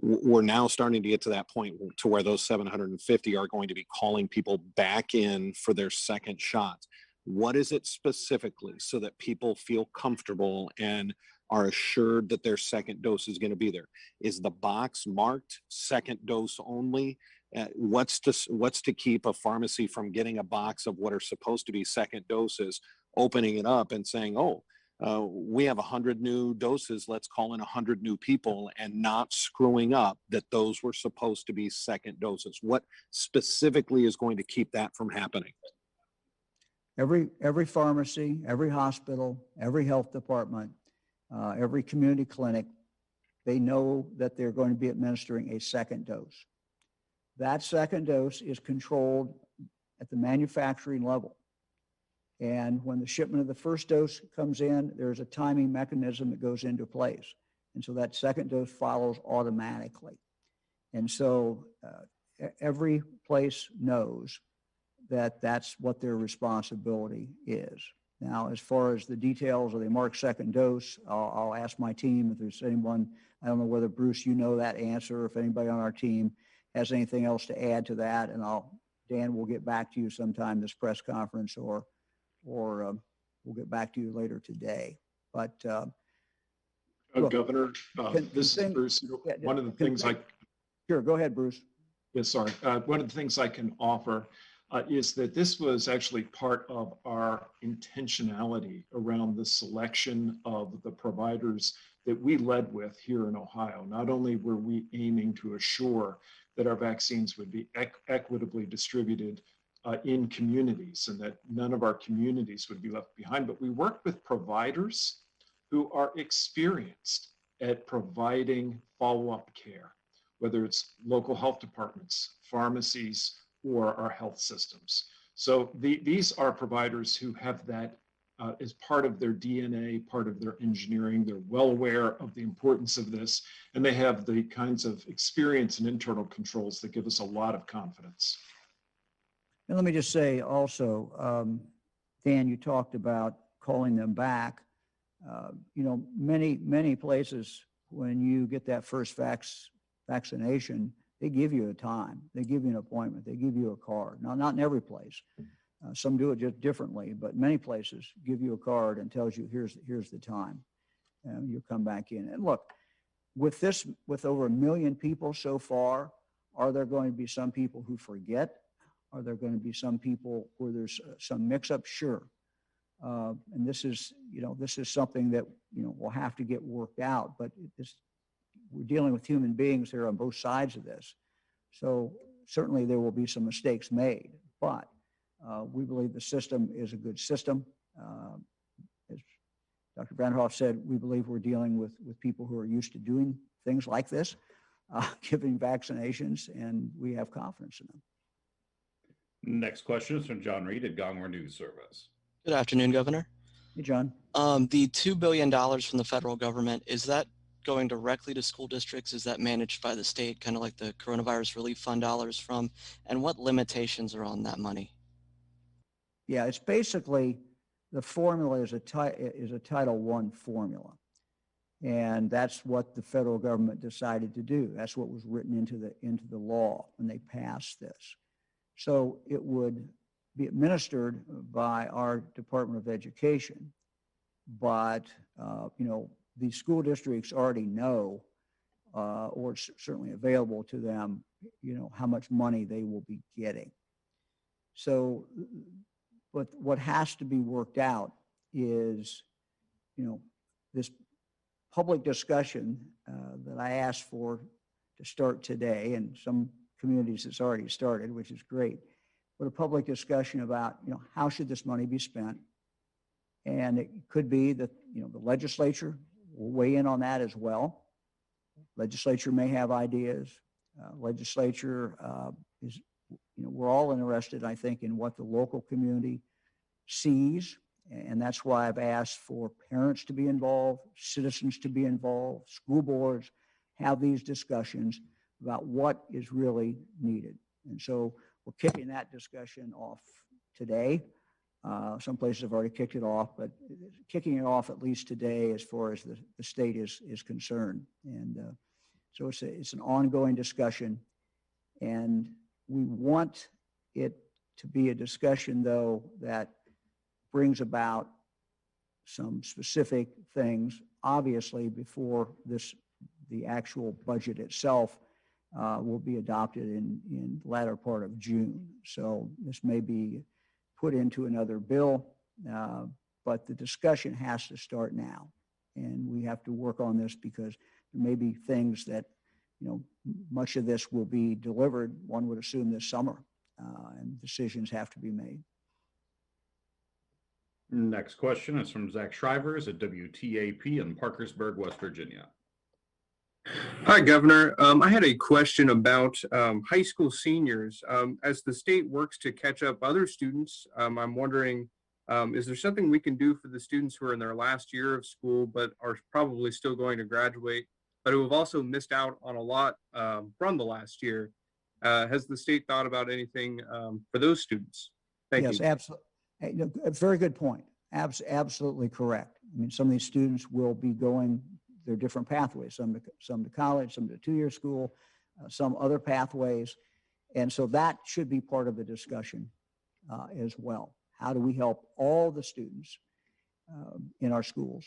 we're now starting to get to that point to where those 750 are going to be calling people back in for their second shot. What is it specifically so that people feel comfortable and are assured that their second dose is going to be there? Is the box marked second dose only? What's to keep a pharmacy from getting a box of what are supposed to be second doses, opening it up and saying, oh, we have 100 new doses, let's call in 100 new people, and not screwing up that those were supposed to be second doses? What specifically is going to keep that from happening? Every pharmacy, every hospital, every health department, every community clinic, they know that they're going to be administering a second dose. That second dose is controlled at the manufacturing level. And when the shipment of the first dose comes in, there's a timing mechanism that goes into place. And so that second dose follows automatically. And so every place knows that that's what their responsibility is. Now, as far as the details of the marked second dose, I'll ask my team if there's anyone. I don't know whether, Bruce, you know that answer, or if anybody on our team has anything else to add to that. And Dan will get back to you sometime this press conference, or we'll get back to you later today. But Governor, this is Bruce. One of the things Sure, go ahead, Bruce. Yes, sorry. One of the things I can offer is that this was actually part of our intentionality around the selection of the providers that we led with here in Ohio. Not only were we aiming to assure that our vaccines would be equitably distributed in communities and that none of our communities would be left behind, but we worked with providers who are experienced at providing follow-up care, whether it's local health departments, pharmacies, or our health systems. So these are providers who have that as part of their DNA, part of their engineering. They're well aware of the importance of this, and they have the kinds of experience and internal controls that give us a lot of confidence. And let me just say also, Dan, you talked about calling them back. Many places, when you get that first vaccination, they give you a time, they give you an appointment, they give you a card. Now, not in every place. Some do it just differently, but many places give you a card and tells you, here's the time. And you come back in. And look, with over 1 million people so far, are there going to be some people who forget? Are there going to be some people where there's some mix-up? Sure. And this is something that, will have to get worked out, but we're dealing with human beings here on both sides of this. So certainly there will be some mistakes made, but we believe the system is a good system. As Dr. Vanderhoff said, we believe we're dealing with people who are used to doing things like this, giving vaccinations, and we have confidence in them. Next question is from John Reed at Gongwer News Service. Good afternoon, Governor. Hey, John. The $2 billion from the federal government, is that going directly to school districts? Is that managed by the state, kind of like the Coronavirus Relief Fund dollars from? And what limitations are on that money? Yeah, it's basically, the formula is a Title I formula. And that's what the federal government decided to do. That's what was written into the law when they passed this. So it would be administered by our Department of Education, but these school districts already know, or it's certainly available to them, how much money they will be getting. So, but what has to be worked out is, this public discussion that I asked for to start today, and some communities it's already started, which is great, but a public discussion about, how should this money be spent? And it could be that, the legislature will weigh in on that as well. Legislature may have ideas. Legislature is, we're all interested, I think, in what the local community sees. And that's why I've asked for parents to be involved, citizens to be involved, school boards, have these discussions, about what is really needed. And so we're kicking that discussion off today. Some places have already kicked it off, but kicking it off at least today as far as the state is concerned. And so it's an ongoing discussion. And we want it to be a discussion, though, that brings about some specific things, obviously, before the actual budget itself will be adopted in the latter part of June. So this may be put into another bill, but the discussion has to start now. And we have to work on this because there may be things that, much of this will be delivered, one would assume, this summer, and decisions have to be made. Next question is from Zach Shrivers at WTAP in Parkersburg, West Virginia. Hi, Governor. I had a question about high school seniors. As the state works to catch up other students, I'm wondering, is there something we can do for the students who are in their last year of school but are probably still going to graduate, but who have also missed out on a lot from the last year? Has the state thought about anything for those students? Thank you. Yes, absolutely. A very good point. Absolutely correct. I mean, some of these students will be going their different pathways, some to college, some to two-year school, some other pathways. And so that should be part of the discussion as well. How do we help all the students in our schools?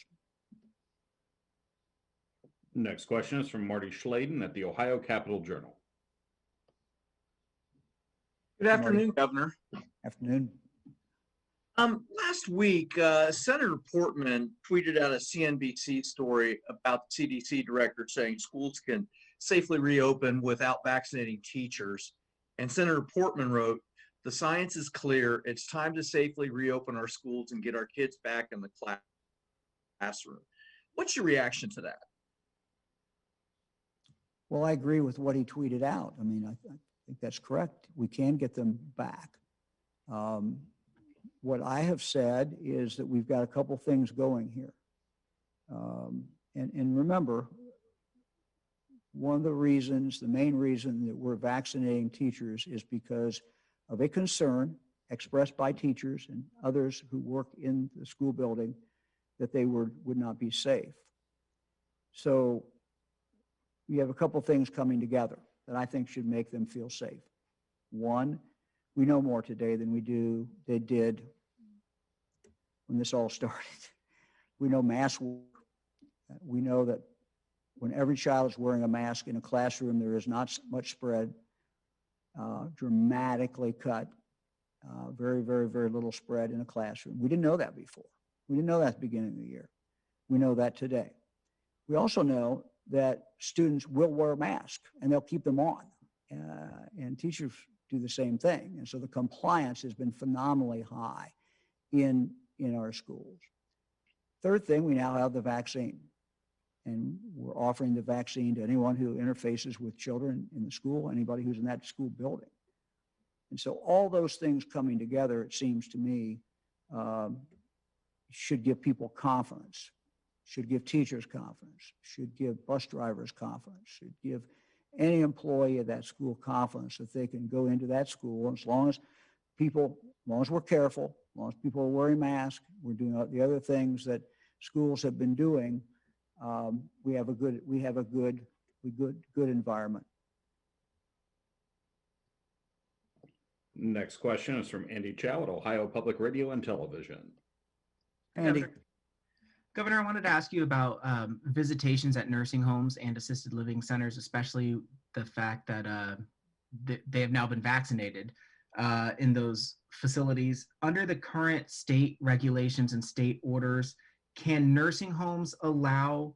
Next question is from Marty Schladen at the Ohio Capitol Journal. Good afternoon, Governor. Afternoon. Last week, Senator Portman tweeted out a CNBC story about the CDC director saying schools can safely reopen without vaccinating teachers. And Senator Portman wrote, "The science is clear. It's time to safely reopen our schools and get our kids back in the classroom." What's your reaction to that? Well, I agree with what he tweeted out. I mean, I think that's correct. We can get them back. What I have said is that we've got a couple things going here. And remember, one of the reasons, the main reason that we're vaccinating teachers is because of a concern expressed by teachers and others who work in the school building that they would not be safe. So we have a couple things coming together that I think should make them feel safe. One, we know more today than they did when this all started. We know masks work. We know that when every child is wearing a mask in a classroom, there is not much spread, dramatically cut, very, very, very little spread in a classroom. We didn't know that before. We didn't know that at the beginning of the year. We know that today. We also know that students will wear a mask and they'll keep them on, and teachers do the same thing. And so the compliance has been phenomenally high in our schools. Third thing, we now have the vaccine, and we're offering the vaccine to anyone who interfaces with children in the school, anybody who's in that school building. And so all those things coming together, it seems to me, should give people confidence, should give teachers confidence, should give bus drivers confidence, should give any employee of that school confidence that they can go into that school, as long as we're careful, as long as people are wearing masks, we're doing the other things that schools have been doing, we have a good environment. Next question is from Andy Chow at Ohio Public Radio and Television. Andy. Governor, I wanted to ask you about visitations at nursing homes and assisted living centers, especially the fact that they have now been vaccinated in those facilities. Under the current state regulations and state orders, can nursing homes allow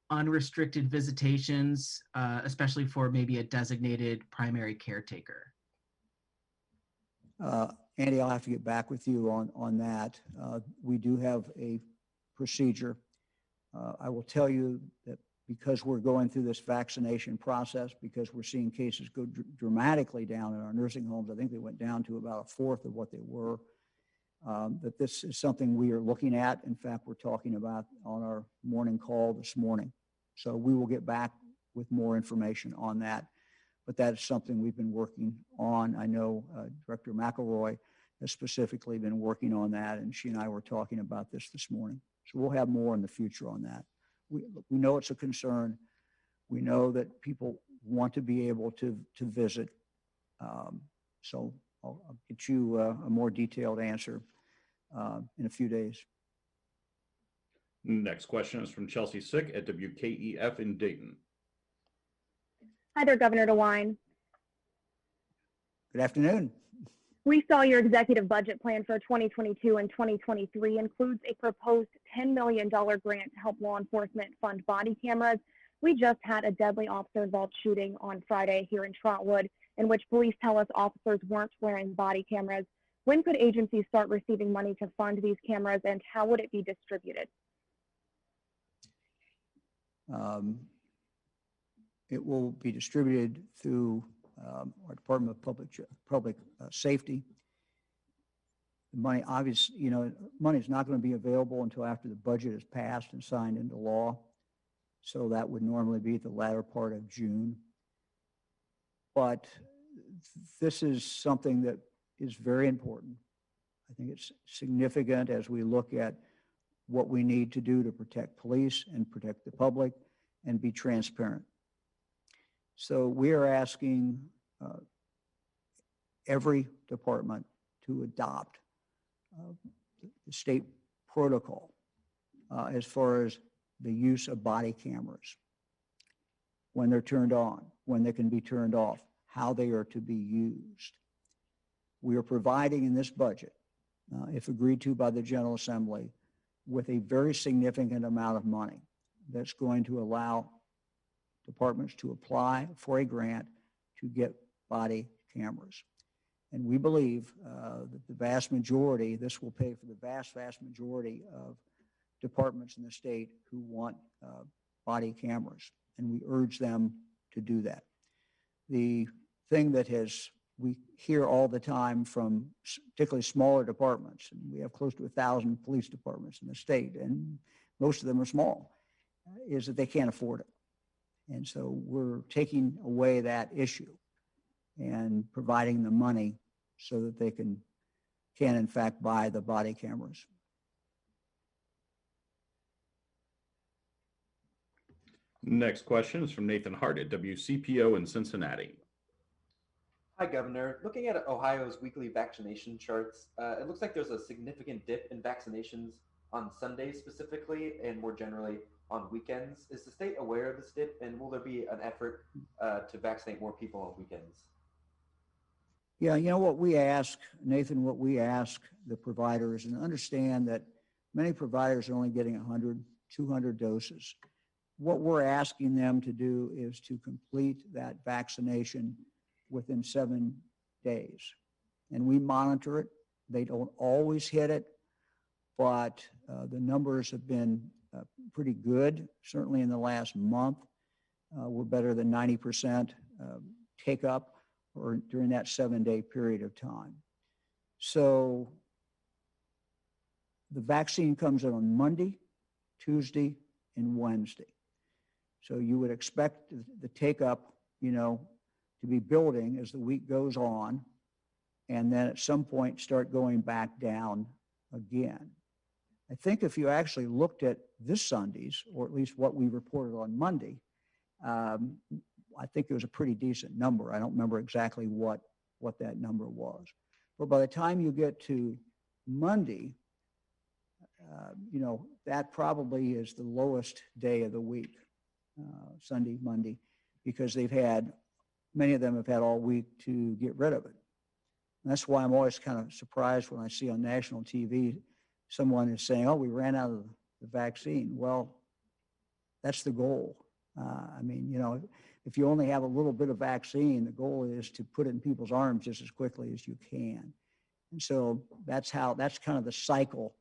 unrestricted visitations, especially for maybe a designated primary caretaker? Andy, I'll have to get back with you on that. We do have a procedure. I will tell you that because we're going through this vaccination process, because we're seeing cases go dramatically down in our nursing homes, I think they went down to about a fourth of what they were, that this is something we are looking at. In fact, we're talking about on our morning call this morning. So we will get back with more information on that. but that is something we've been working on. I know Director McElroy has specifically been working on that, and she and I were talking about this morning. So we'll have more in the future on that. We know it's a concern. We know that people want to be able to visit. So I'll get you a more detailed answer in a few days. Next question is from Chelsea Sick at WKEF in Dayton. Hi there, Governor DeWine. Good afternoon. We saw your executive budget plan for 2022 and 2023 includes a proposed $10 million grant to help law enforcement fund body cameras. We just had a deadly officer-involved shooting on Friday here in Trotwood, in which police tell us officers weren't wearing body cameras. When could agencies start receiving money to fund these cameras, and how would it be distributed? It will be distributed through our Department of Public Safety. The money, obviously, money is not going to be available until after the budget is passed and signed into law. So that would normally be the latter part of June. But this is something that is very important. I think it's significant as we look at what we need to do to protect police and protect the public and be transparent. So we are asking every department to adopt the state protocol as far as the use of body cameras, when they're turned on, when they can be turned off, how they are to be used. We are providing in this budget, if agreed to by the General Assembly, with a very significant amount of money that's going to allow departments to apply for a grant to get body cameras. And we believe that the vast majority, this will pay for the vast majority of departments in the state who want body cameras, and we urge them to do that. The thing that we hear all the time from particularly smaller departments, and we have close to 1,000 police departments in the state, and most of them are small, is that they can't afford it. And so we're taking away that issue and providing the money so that they can in fact buy the body cameras. Next question is from Nathan Hart at WCPO in Cincinnati. Hi, Governor. Looking at Ohio's weekly vaccination charts, it looks like there's a significant dip in vaccinations on Sundays specifically, and more generally on weekends. Is the state aware of this dip, and will there be an effort to vaccinate more people on weekends? Yeah, what we ask, Nathan, what we ask the providers, and understand that many providers are only getting 100, 200 doses. What we're asking them to do is to complete that vaccination within 7 days. And we monitor it. They don't always hit it, but the numbers have been pretty good. Certainly in the last month, we're better than 90% take up or during that 7-day period of time. So the vaccine comes in on Monday, Tuesday, and Wednesday. So you would expect the take up, to be building as the week goes on, and then at some point start going back down again. I think if you actually looked at this Sunday's, or at least what we reported on Monday, I think it was a pretty decent number. I don't remember exactly what that number was. But by the time you get to Monday, that probably is the lowest day of the week, Sunday, Monday, because many of them have had all week to get rid of it. And that's why I'm always kind of surprised when I see on national TV, someone is saying, oh, we ran out of the vaccine. Well, that's the goal. If you only have a little bit of vaccine, the goal is to put it in people's arms just as quickly as you can. And so that's kind of the cycle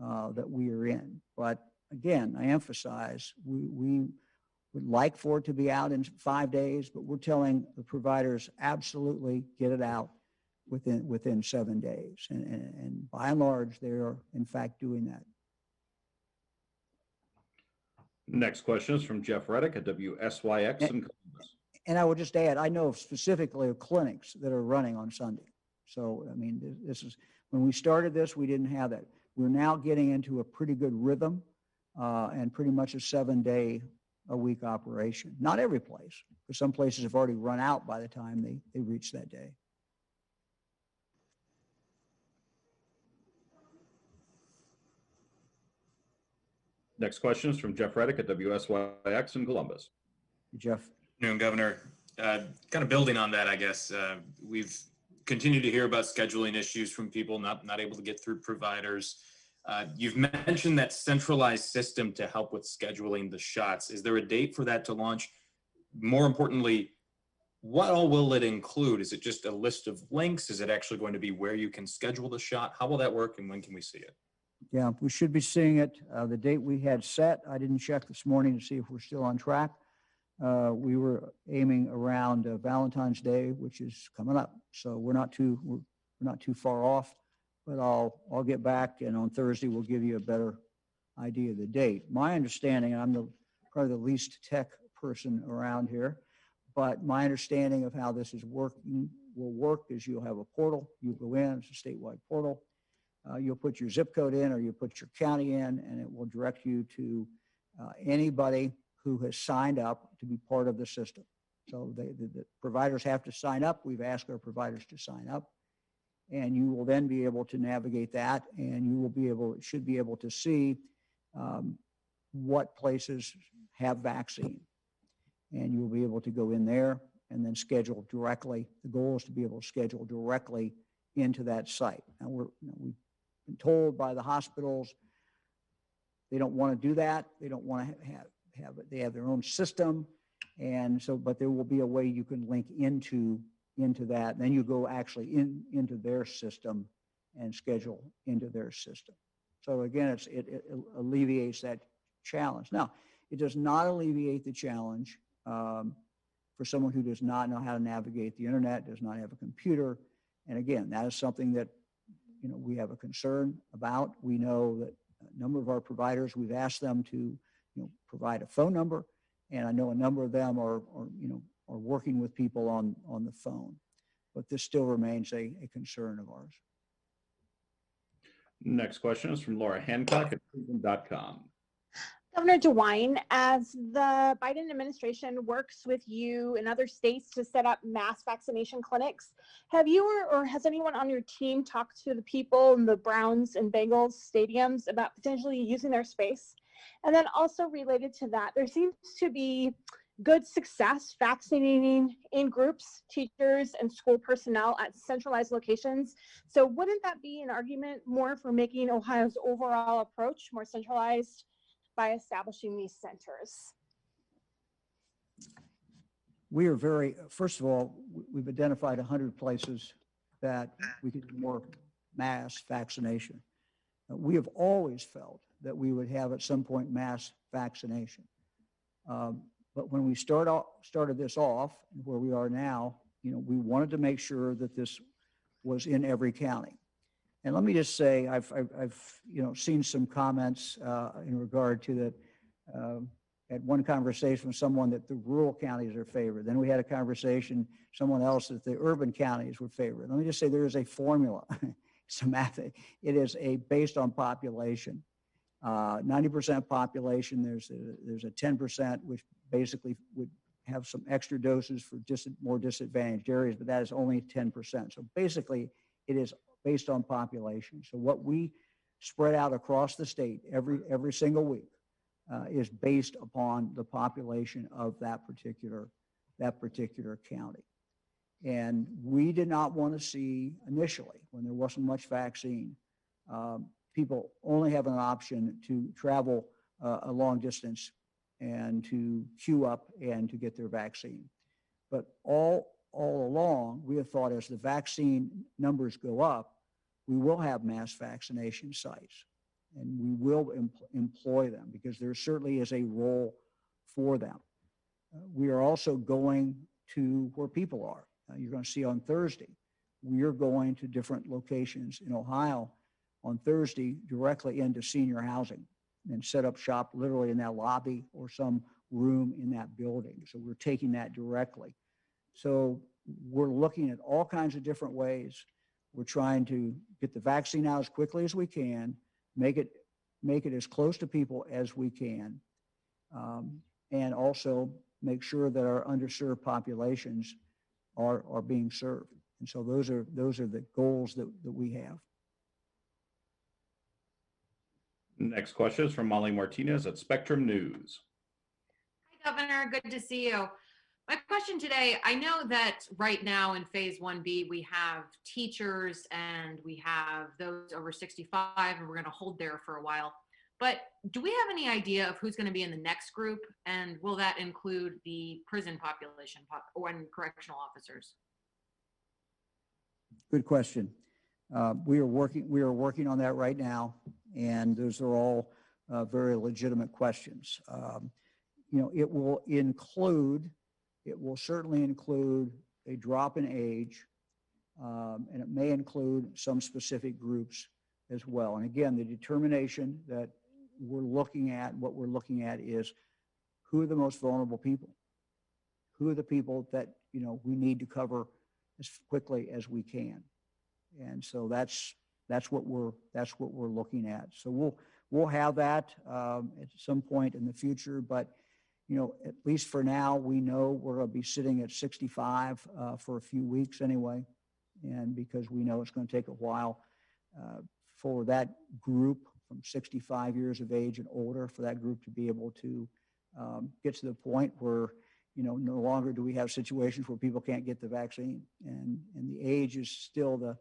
that we are in. But again, I emphasize, we would like for it to be out in 5 days, but we're telling the providers absolutely get it out within 7 days. And by and large, they are in fact doing that. Next question is from Jeff Reddick at WSYX in Columbus. And I would just add, I know specifically of clinics that are running on Sunday. So, I mean, this is, when we started this, we didn't have that. We're now getting into a pretty good rhythm and pretty much a 7-day-a-week operation. Not every place, because some places have already run out by the time they reach that day. Next question is from Jeff Reddick at WSYX in Columbus. Jeff. Good afternoon, Governor. Kind of building on that, I guess, we've continued to hear about scheduling issues from people not able to get through providers. You've mentioned that centralized system to help with scheduling the shots. Is there a date for that to launch? More importantly, what all will it include? Is it just a list of links? Is it actually going to be where you can schedule the shot? How will that work, and when can we see it? Yeah, we should be seeing it. The date we had set, I didn't check this morning to see if we're still on track. We were aiming around Valentine's Day, which is coming up. So we're not too far off, but I'll get back, and on Thursday we'll give you a better idea of the date. My understanding, and I'm probably the least tech person around here, but my understanding of how this is will work is you'll have a portal. You go in, it's a statewide portal. You'll put your zip code in, or you put your county in, and it will direct you to anybody who has signed up to be part of the system. So the providers have to sign up. We've asked our providers to sign up, and you will then be able to navigate that, and you will should be able to see what places have vaccine, and you will be able to go in there and then schedule directly. The goal is to be able to schedule directly into that site. And we've been told by the hospitals they don't want to do that. They don't want to have it. They have their own system, and so, but there will be a way you can link into that. And then you go actually into their system and schedule into their system. So again, it alleviates that challenge. Now, it does not alleviate the challenge for someone who does not know how to navigate the internet, does not have a computer. And again, that is something that we have a concern about. We know that a number of our providers, we've asked them to provide a phone number, and I know a number of them are working with people on the phone, but this still remains a concern of ours. Next question is from Laura Hancock at Cleveland.com. Governor DeWine, as the Biden administration works with you and other states to set up mass vaccination clinics, have you or has anyone on your team talked to the people in the Browns and Bengals stadiums about potentially using their space? And then also related to that, there seems to be good success vaccinating in groups, teachers, and school personnel at centralized locations. So wouldn't that be an argument more for making Ohio's overall approach more centralized by establishing these centers? We are first of all, we've identified 100 places that we could do more mass vaccination. We have always felt that we would have at some point mass vaccination. But when we started this off, where we are now, we wanted to make sure that this was in every county. And let me just say, I've seen some comments in regard to that. At one conversation with someone that the rural counties are favored. Then we had a conversation, someone else that the urban counties were favored. Let me just say there is a formula. It's a math. It is based on population. 90% population. There's a 10% which basically would have some extra doses for more disadvantaged areas, but that is only 10%. So basically, it is based on population. So what we spread out across the state every single week is based upon the population of that particular county. And we did not want to see initially, when there wasn't much vaccine, people only have an option to travel a long distance and to queue up and to get their vaccine. But all along, we have thought as the vaccine numbers go up, we will have mass vaccination sites, and we will employ them because there certainly is a role for them. We are also going to where people are. You're going to see on Thursday, we are going to different locations in Ohio on Thursday directly into senior housing and set up shop literally in that lobby or some room in that building. So we're taking that directly. So we're looking at all kinds of different ways. We're trying to get the vaccine out as quickly as we can, make it as close to people as we can, and also make sure that our underserved populations are being served. And so those are the goals that we have. Next question is from Molly Martinez at Spectrum News. Hi, Governor. Good to see you. My question today, I know that right now in phase 1B, we have teachers and we have those over 65, and we're going to hold there for a while. But do we have any idea of who's going to be in the next group? And will that include the prison population and correctional officers? Good question. We are working on that right now, and those are all very legitimate questions. It will certainly include a drop in age, and it may include some specific groups as well. And again, the determination that what we're looking at is who are the most vulnerable people? Who are the people that, we need to cover as quickly as we can? And so that's what we're looking at. So we'll have that at some point in the future, but at least for now, we know we're going to be sitting at 65 for a few weeks anyway, and because we know it's going to take a while for that group from 65 years of age and older, for that group to be able to get to the point where, no longer do we have situations where people can't get the vaccine, and the age is still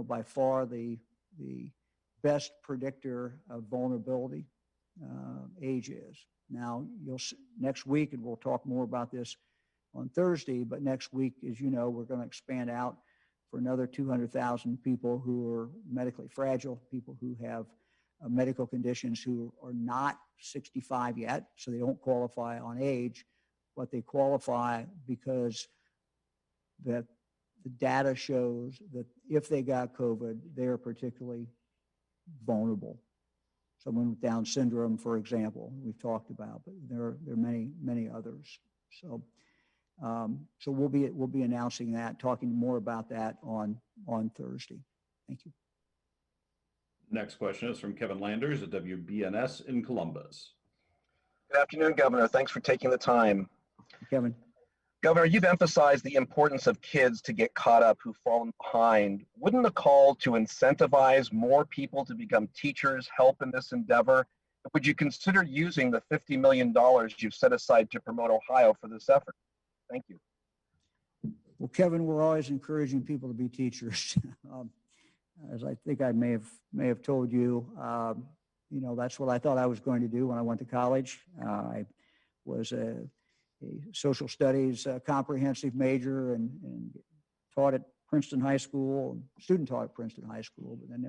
by far the best predictor of vulnerability. Age is. Now, next week, and we'll talk more about this on Thursday, but next week, as you know, we're going to expand out for another 200,000 people who are medically fragile, people who have medical conditions who are not 65 yet, so they don't qualify on age, but they qualify because the data shows that if they got COVID, they are particularly vulnerable. Someone with Down syndrome, for example, we've talked about, but there are many others. So we'll be announcing that, talking more about that on Thursday. Thank you. Next question is from Kevin Landers at WBNS in Columbus. Good afternoon, Governor. Thanks for taking the time. Kevin. Governor, you've emphasized the importance of kids to get caught up who've fallen behind. Wouldn't a call to incentivize more people to become teachers help in this endeavor? Would you consider using the $50 million you've set aside to promote Ohio for this effort? Thank you. Well, Kevin, we're always encouraging people to be teachers. As I think I may have told you, that's what I thought I was going to do when I went to college. I was a social studies comprehensive major and taught at Princeton High School, student taught at Princeton High School, but then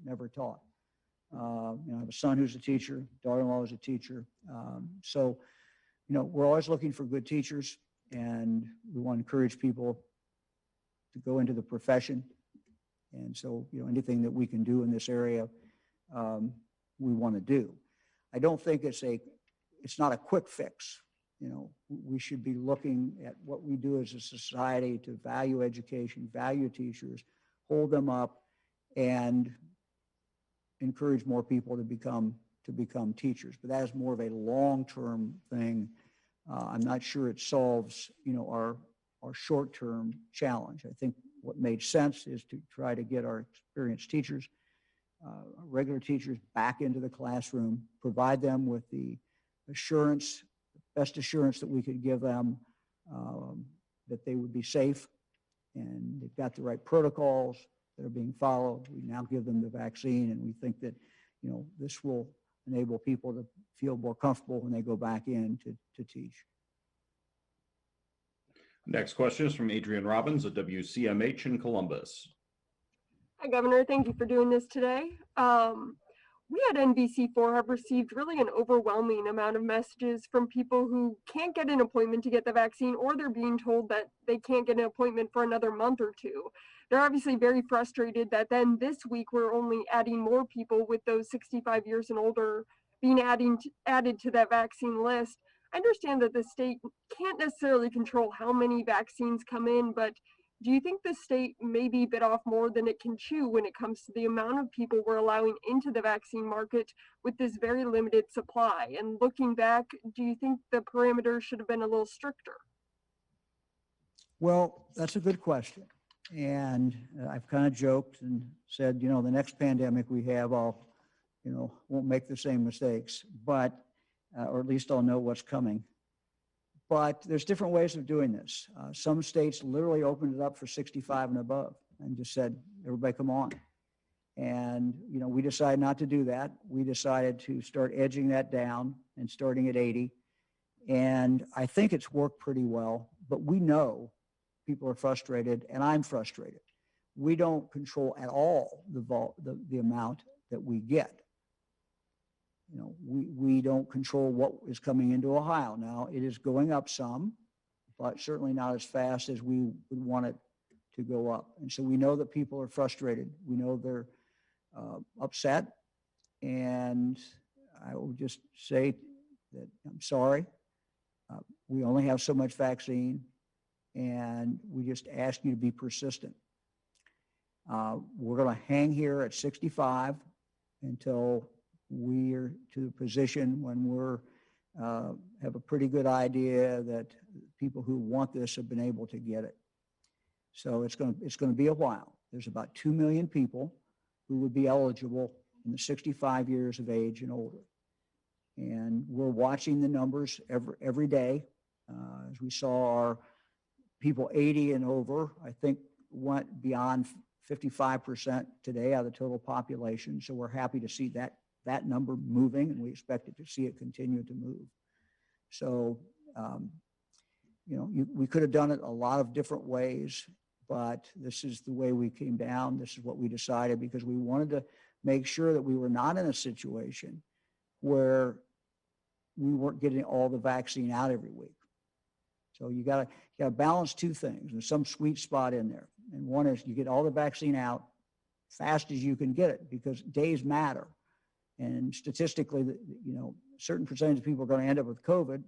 never taught. I have a son who's a teacher, daughter-in-law is a teacher. So, we're always looking for good teachers, and we want to encourage people to go into the profession. And so, anything that we can do in this area, we want to do. I don't think it's not a quick fix. We should be looking at what we do as a society to value education, value teachers, hold them up, and encourage more people to become teachers. But that is more of a long-term thing. I'm not sure it solves, our short-term challenge. I think what made sense is to try to get our experienced teachers, regular teachers, back into the classroom, provide them with the best assurance that we could give them that they would be safe and they've got the right protocols that are being followed. We now give them the vaccine, and we think that, this will enable people to feel more comfortable when they go back in to teach. Next question is from Adrian Robbins at WCMH in Columbus. Hi, Governor. Thank you for doing this today. We at NBC4 have received really an overwhelming amount of messages from people who can't get an appointment to get the vaccine, or they're being told that they can't get an appointment for another month or two. They're obviously very frustrated that then this week we're only adding more people with those 65 years and older being added to that vaccine list. I understand that the state can't necessarily control how many vaccines come in, but do you think the state may be bit off more than it can chew when it comes to the amount of people we're allowing into the vaccine market with this very limited supply? And looking back, do you think the parameters should have been a little stricter? Well, that's a good question. And I've kind of joked and said, you know, the next pandemic we have, I'll, you know, won't make the same mistakes, but, or at least I'll know what's coming. But there's different ways of doing this. Some states literally opened it up for 65 and above and just said, everybody come on. And, you know, we decided not to do that. We decided to start edging that down and starting at 80. And I think it's worked pretty well, but we know people are frustrated and I'm frustrated. We don't control at all the amount that we get. You know, we don't control what is coming into Ohio. Now, it is going up some, but certainly not as fast as we would want it to go up. And so we know that people are frustrated. We know they're upset. And I will just say that I'm sorry. We only have so much vaccine, and we just ask you to be persistent. We're going to hang here at 65 until we're to the position when we're have a pretty good idea that people who want this have been able to get it. So it's going to be a while. There's about 2 million people who would be eligible in the 65 years of age and older. And we're watching the numbers every day. As we saw our people 80 and over, I think went beyond 55% today out of the total population. So we're happy to see that number moving, and we expect it to see it continue to move. So, you know, we could have done it a lot of different ways, but this is the way we came down. This is what we decided because we wanted to make sure that we were not in a situation where we weren't getting all the vaccine out every week. So you got to balance two things. There's some sweet spot in there. And one is you get all the vaccine out fast as you can get it because days matter. And statistically, you know, a certain percentage of people are going to end up with COVID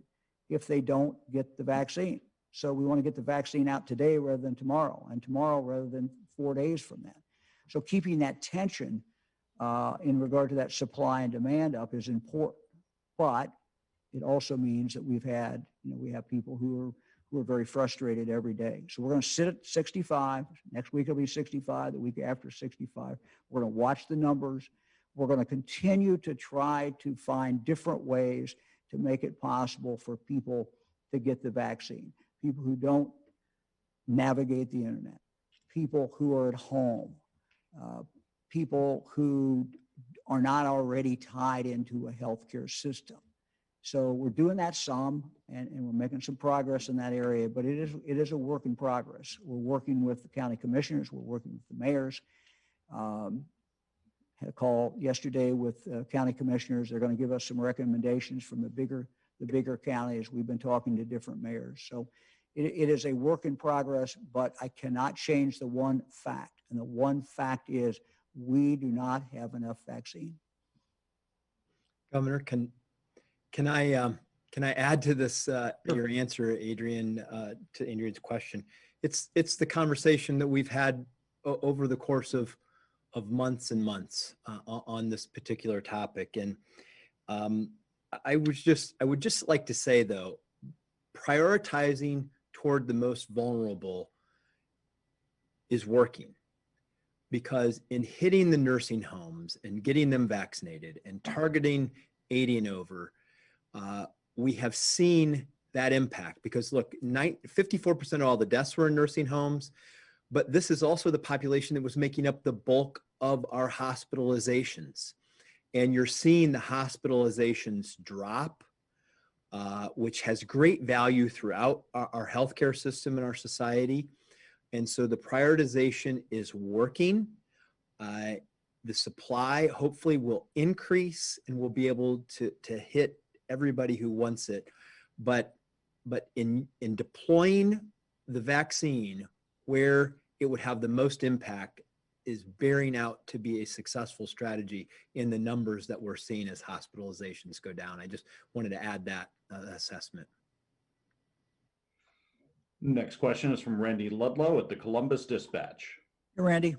if they don't get the vaccine. So we want to get the vaccine out today rather than tomorrow, and tomorrow rather than 4 days from that. So keeping that tension in regard to that supply and demand up is important. But it also means that we have people who are very frustrated every day. So we're going to sit at 65. Next week it'll be 65. The week after 65. We're going to watch the numbers. We're going to continue to try to find different ways to make it possible for people to get the vaccine. People who don't navigate the internet, people who are at home, people who are not already tied into a healthcare system. So we're doing that some, and we're making some progress in that area, but it is a work in progress. We're working with the county commissioners, we're working with the mayors. Had a call yesterday with county commissioners. They're going to give us some recommendations from the bigger counties. We've been talking to different mayors. So it is a work in progress, but I cannot change the one fact. And the one fact is we do not have enough vaccine. Governor, can I add to this your answer, Adrian, to Adrian's question? It's the conversation that we've had over the course of months and months on this particular topic. And I would just like to say, though, prioritizing toward the most vulnerable is working, because in hitting the nursing homes and getting them vaccinated and targeting 80 and over, we have seen that impact. Because look, 54% of all the deaths were in nursing homes, but this is also the population that was making up the bulk of our hospitalizations. And you're seeing the hospitalizations drop, which has great value throughout our healthcare system and our society. And so the prioritization is working. The supply hopefully will increase and we'll be able to hit everybody who wants it. But in deploying the vaccine where it would have the most impact, is bearing out to be a successful strategy in the numbers that we're seeing as hospitalizations go down. I just wanted to add that assessment. Next question is from Randy Ludlow at the Columbus Dispatch. Hey, Randy.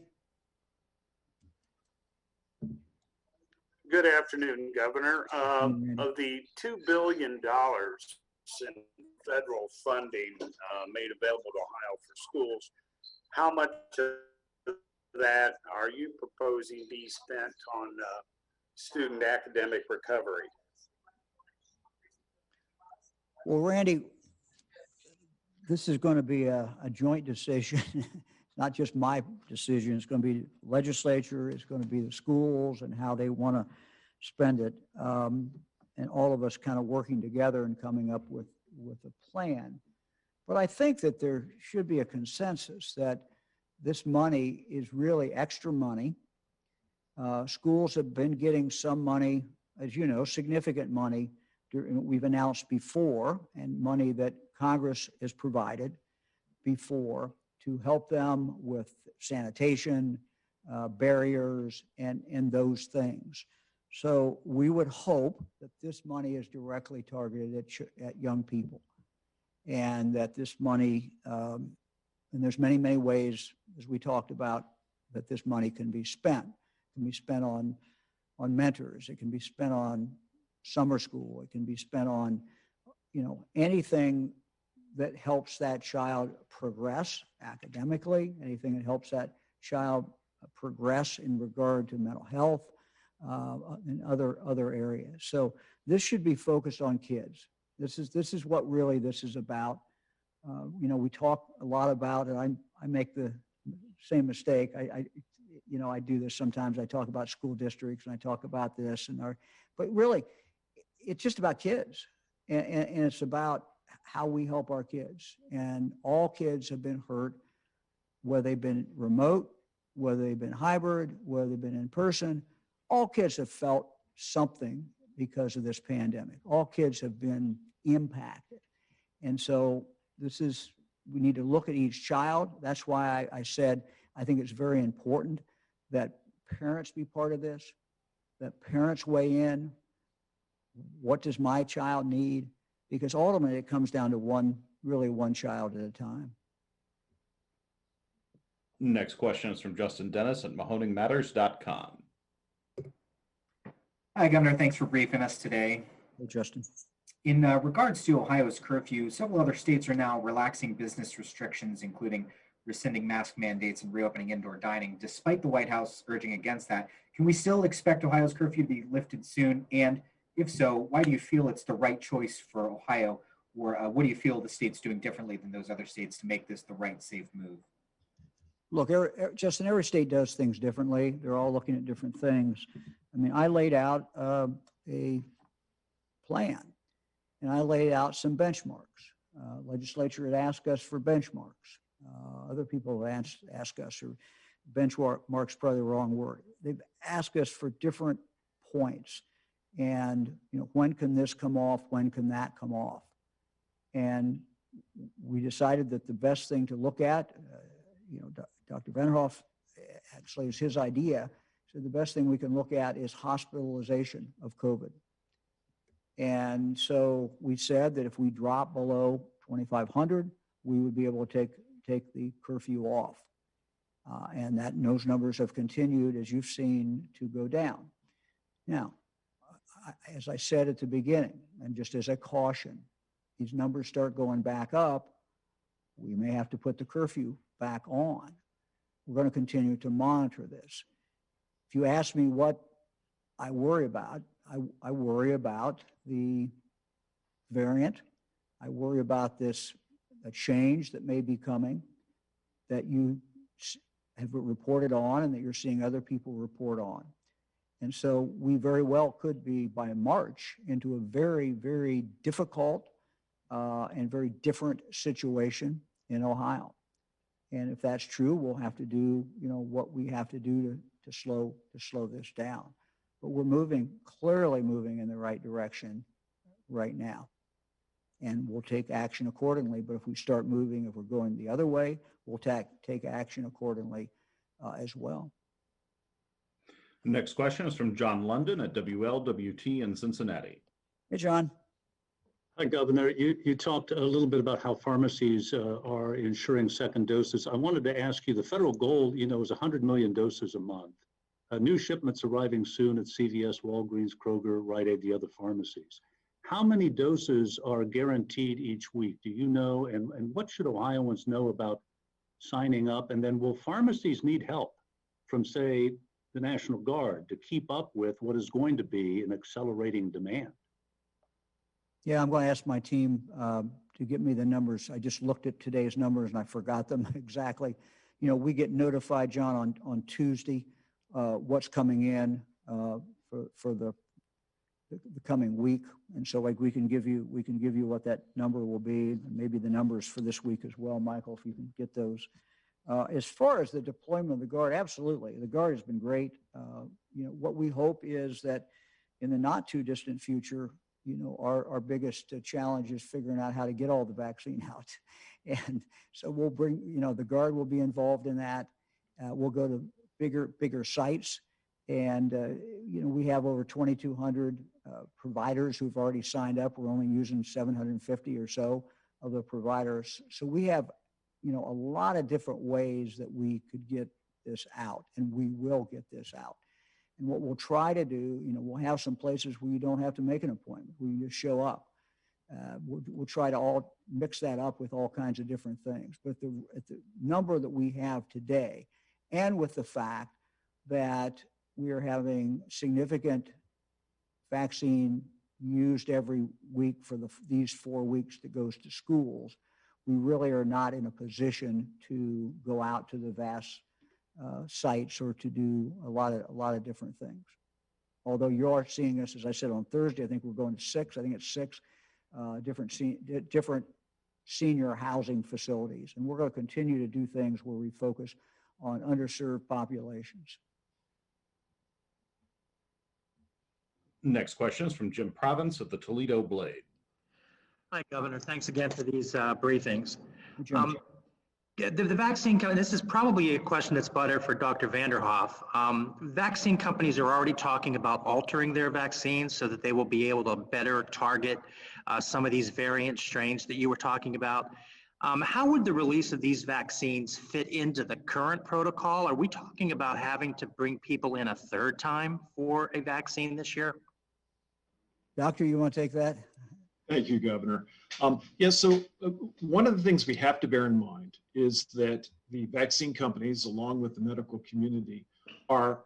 Good afternoon, Governor. Of the $2 billion in federal funding made available to Ohio for schools, how much of that are you proposing be spent on student academic recovery? Well, Randy, this is going to be a joint decision. It's not just my decision. It's going to be legislature. It's going to be the schools and how they want to spend it. And all of us kind of working together and coming up with a plan. But I think that there should be a consensus that this money is really extra money. Schools have been getting some money, as you know, significant money we've announced before, and money that Congress has provided before to help them with sanitation, barriers, and those things. So we would hope that this money is directly targeted at young people, and that this money, and there's many, many ways, as we talked about, that this money can be spent. It can be spent on mentors. It can be spent on summer school. It can be spent on, anything that helps that child progress academically, anything that helps that child progress in regard to mental health and other areas. So this should be focused on kids. This is what really this is about. We talk a lot about it. I make the same mistake. I do this sometimes. I talk about school districts and I talk about this but really, it's just about kids, and it's about how we help our kids. And all kids have been hurt, whether they've been remote, whether they've been hybrid, whether they've been in person. All kids have felt something because of this pandemic. All kids have been impacted. And so we need to look at each child. That's why I said I think it's very important that parents be part of this, that parents weigh in. What does my child need? Because ultimately it comes down to one child at a time. Next question is from Justin Dennis at MahoningMatters.com. Hi, Governor. Thanks for briefing us today. Hey, Justin. In regards to Ohio's curfew, several other states are now relaxing business restrictions, including rescinding mask mandates and reopening indoor dining, despite the White House urging against that. Can we still expect Ohio's curfew to be lifted soon? And if so, why do you feel it's the right choice for Ohio? Or what do you feel the state's doing differently than those other states to make this the right, safe move? Look, Justin, every state does things differently. They're all looking at different things. I mean, I laid out a plan, and I laid out some benchmarks. Legislature had asked us for benchmarks. Other people have asked us, or benchmarks probably the wrong word. They've asked us for different points. And, when can this come off? When can that come off? And we decided that the best thing to look at, Dr. Venhoff, actually is his idea, so the best thing we can look at is hospitalization of COVID. And so we said that if we drop below 2,500, we would be able to take the curfew off. And those numbers have continued, as you've seen, to go down. Now, as I said at the beginning, and just as a caution, these numbers start going back up, we may have to put the curfew back on. We're going to continue to monitor this. If you ask me what I worry about, I worry about the variant. I worry about a change that may be coming that you have reported on and that you're seeing other people report on. And so we very well could be, by March, into a very, very difficult and very different situation in Ohio. And if that's true, we'll have to do, what we have to do to slow this down. But we're clearly moving in the right direction right now. And we'll take action accordingly. But if we start moving, if we're going the other way, we'll take action accordingly as well. Next question is from John London at WLWT in Cincinnati. Hey, John. Hi, Governor. You talked a little bit about how pharmacies are ensuring second doses. I wanted to ask you, the federal goal, is 100 million doses a month. New shipments arriving soon at CVS, Walgreens, Kroger, Rite Aid, the other pharmacies. How many doses are guaranteed each week? Do you know? And what should Ohioans know about signing up? And then will pharmacies need help from, say, the National Guard to keep up with what is going to be an accelerating demand? Yeah, I'm going to ask my team to get me the numbers. I just looked at today's numbers and I forgot them exactly. We get notified, John, on Tuesday what's coming in for the coming week, and so we can give you what that number will be, and maybe the numbers for this week as well, Michael, if you can get those. As far as the deployment of the Guard, absolutely, the Guard has been great. What we hope is that in the not too distant future, our biggest challenge is figuring out how to get all the vaccine out. And so we'll bring, the Guard will be involved in that. We'll go to bigger sites. And, we have over 2,200 providers who've already signed up. We're only using 750 or so of the providers. So we have, a lot of different ways that we could get this out, and we will get this out. And what we'll try to do, we'll have some places where you don't have to make an appointment, where you just show up. We'll try to all mix that up with all kinds of different things. But at the number that we have today, and with the fact that we are having significant vaccine used every week for these 4 weeks that goes to schools, we really are not in a position to go out to the vast sites or to do a lot of different things. Although you are seeing us, as I said, on Thursday, I think we're going to 6. I think it's 6 different senior housing facilities. And we're going to continue to do things where we focus on underserved populations. Next question is from Jim Province at the Toledo Blade. Hi, Governor. Thanks again for these briefings. The vaccine company, this is probably a question that's better for Dr. Vanderhoff. Vaccine companies are already talking about altering their vaccines so that they will be able to better target some of these variant strains that you were talking about. How would the release of these vaccines fit into the current protocol? Are we talking about having to bring people in a third time for a vaccine this year? Doctor, you want to take that? Thank you, Governor. So one of the things we have to bear in mind is that the vaccine companies, along with the medical community, are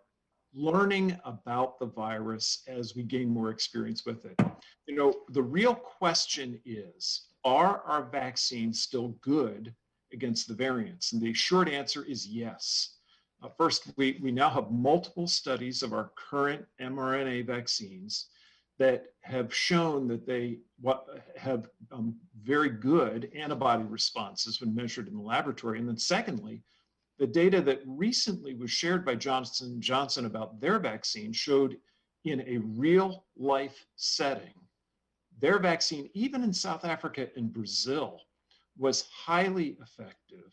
learning about the virus as we gain more experience with it. The real question is, are our vaccines still good against the variants? And the short answer is yes. First, we now have multiple studies of our current mRNA vaccines that have shown that they have very good antibody responses when measured in the laboratory. And then secondly, the data that recently was shared by Johnson & Johnson about their vaccine showed in a real life setting, their vaccine, even in South Africa and Brazil, was highly effective.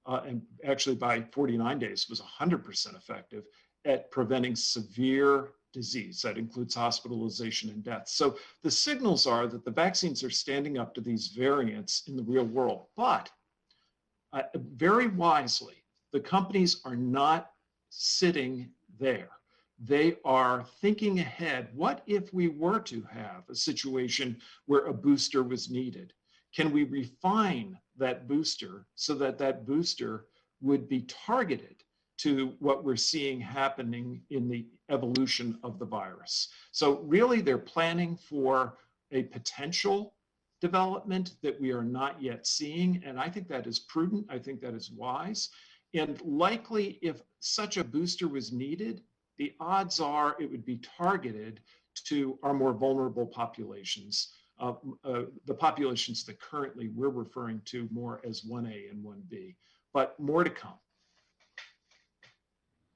And actually by 49 days was 100% effective at preventing severe disease. That includes hospitalization and death. So the signals are that the vaccines are standing up to these variants in the real world. But very wisely, the companies are not sitting there. They are thinking ahead. What if we were to have a situation where a booster was needed? Can we refine that booster so that that booster would be targeted to what we're seeing happening in the evolution of the virus? So really, they're planning for a potential development that we are not yet seeing. And I think that is prudent. I think that is wise. And likely, if such a booster was needed, the odds are it would be targeted to our more vulnerable populations, the populations that currently we're referring to more as 1A and 1B, but more to come.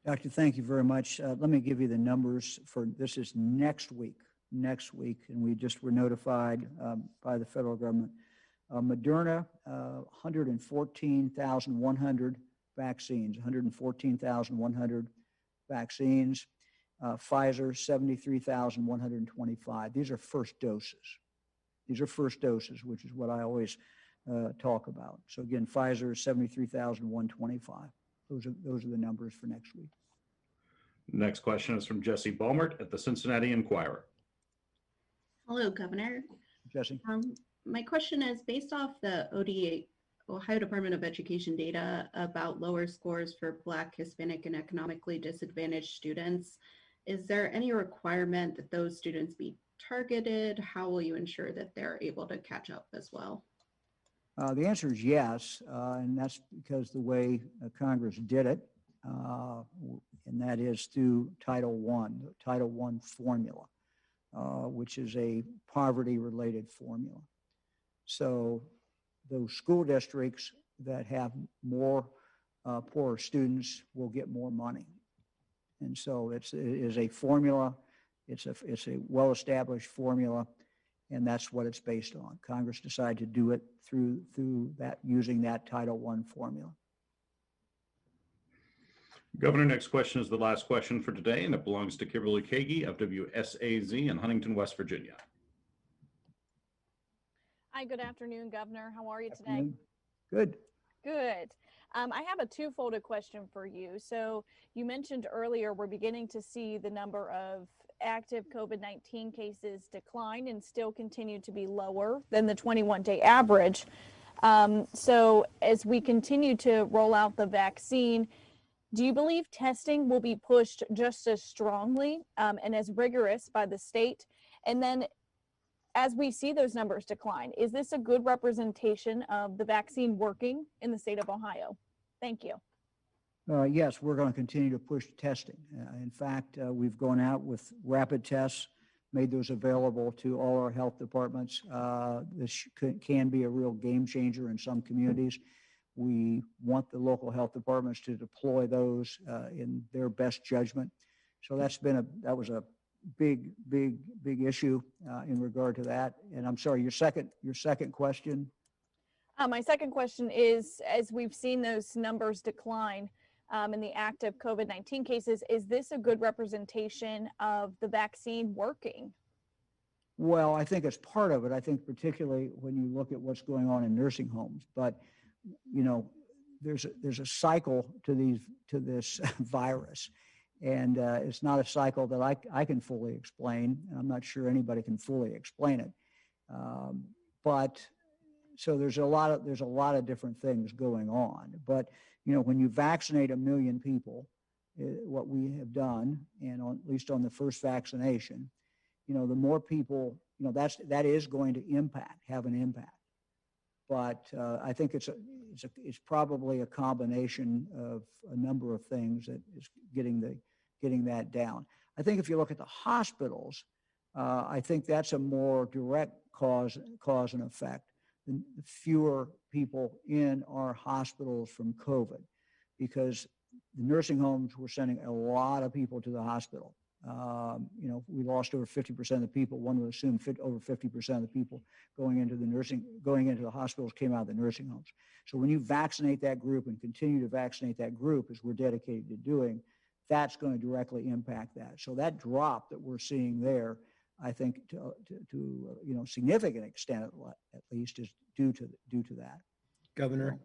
Doctor, thank you very much. Let me give you the numbers for, this is next week, and we just were notified by the federal government. Moderna, 114,100 vaccines, 114,100 vaccines. Pfizer, 73,125. These are first doses. These are first doses, which is what I always talk about. So again, Pfizer is 73,125. Those are the numbers for next week. Next question is from Jesse Balmert at the Cincinnati Enquirer. Hello, Governor. Jesse. My question is based off the Ohio Department of Education data about lower scores for Black, Hispanic, and economically disadvantaged students. Is there any requirement that those students be targeted? How will you ensure that they're able to catch up as well? The answer is yes, and that's because the way Congress did it, and that is through Title I, the Title I formula, which is a poverty-related formula. So those school districts that have more poorer students will get more money. And so it is a formula, it's a well-established formula, and that's what it's based on. Congress decided to do it through that, using that Title I formula. Governor, next question is the last question for today, and it belongs to Kimberly Kagi of WSAZ in Huntington, West Virginia. Hi, good afternoon, Governor. How are you today? Afternoon. Good. Good. I have a twofold question for you. So you mentioned earlier we're beginning to see the number of active COVID-19 cases decline and still continue to be lower than the 21-day average. So as we continue to roll out the vaccine, do you believe testing will be pushed just as strongly and as rigorous by the state? And then as we see those numbers decline, is this a good representation of the vaccine working in the state of Ohio? Thank you. Yes, we're going to continue to push testing. In fact, we've gone out with rapid tests, made those available to all our health departments. This can be a real game changer in some communities. We want the local health departments to deploy those in their best judgment. So that was a big issue in regard to that. And I'm sorry, your second question. My second question is, as we've seen those numbers decline in the active COVID-19 cases, is this a good representation of the vaccine working? Well, I think it's part of it. I think particularly when you look at what's going on in nursing homes, but you know, there's a cycle to this virus, and it's not a cycle that I can fully explain. I'm not sure anybody can fully explain it, but so there's a lot of different things going on. But you know, when you vaccinate 1 million people, what we have done, and at least on the first vaccination, you know, the more people, you know, that is going to have an impact. But I think it's probably a combination of a number of things that is getting that down. I think if you look at the hospitals, I think that's a more direct cause and effect. The fewer people in our hospitals from COVID, because the nursing homes were sending a lot of people to the hospital. You know, we lost over 50% of the people. One would assume over 50% of the people going into the hospitals came out of the nursing homes. So when you vaccinate that group and continue to vaccinate that group, as we're dedicated to doing, that's going to directly impact that. So that drop that we're seeing there, I think to you know, significant extent at least, is due to that. Governor,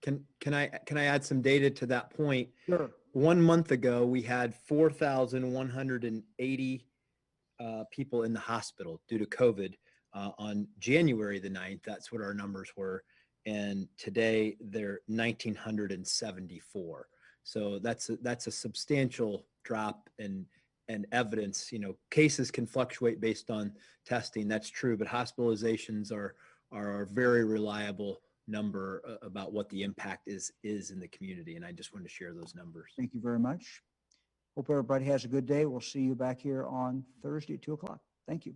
can I add some data to that point? Sure. 1 month ago, we had 4,180 people in the hospital due to COVID. On January the 9th, that's what our numbers were. And today they're 1,974. So that's a substantial drop in evidence. You know, cases can fluctuate based on testing. That's true, but hospitalizations are a very reliable number about what the impact is in the community. And I just wanted to share those numbers. Thank you very much. Hope everybody has a good day. We'll see you back here on Thursday at 2 o'clock. Thank you.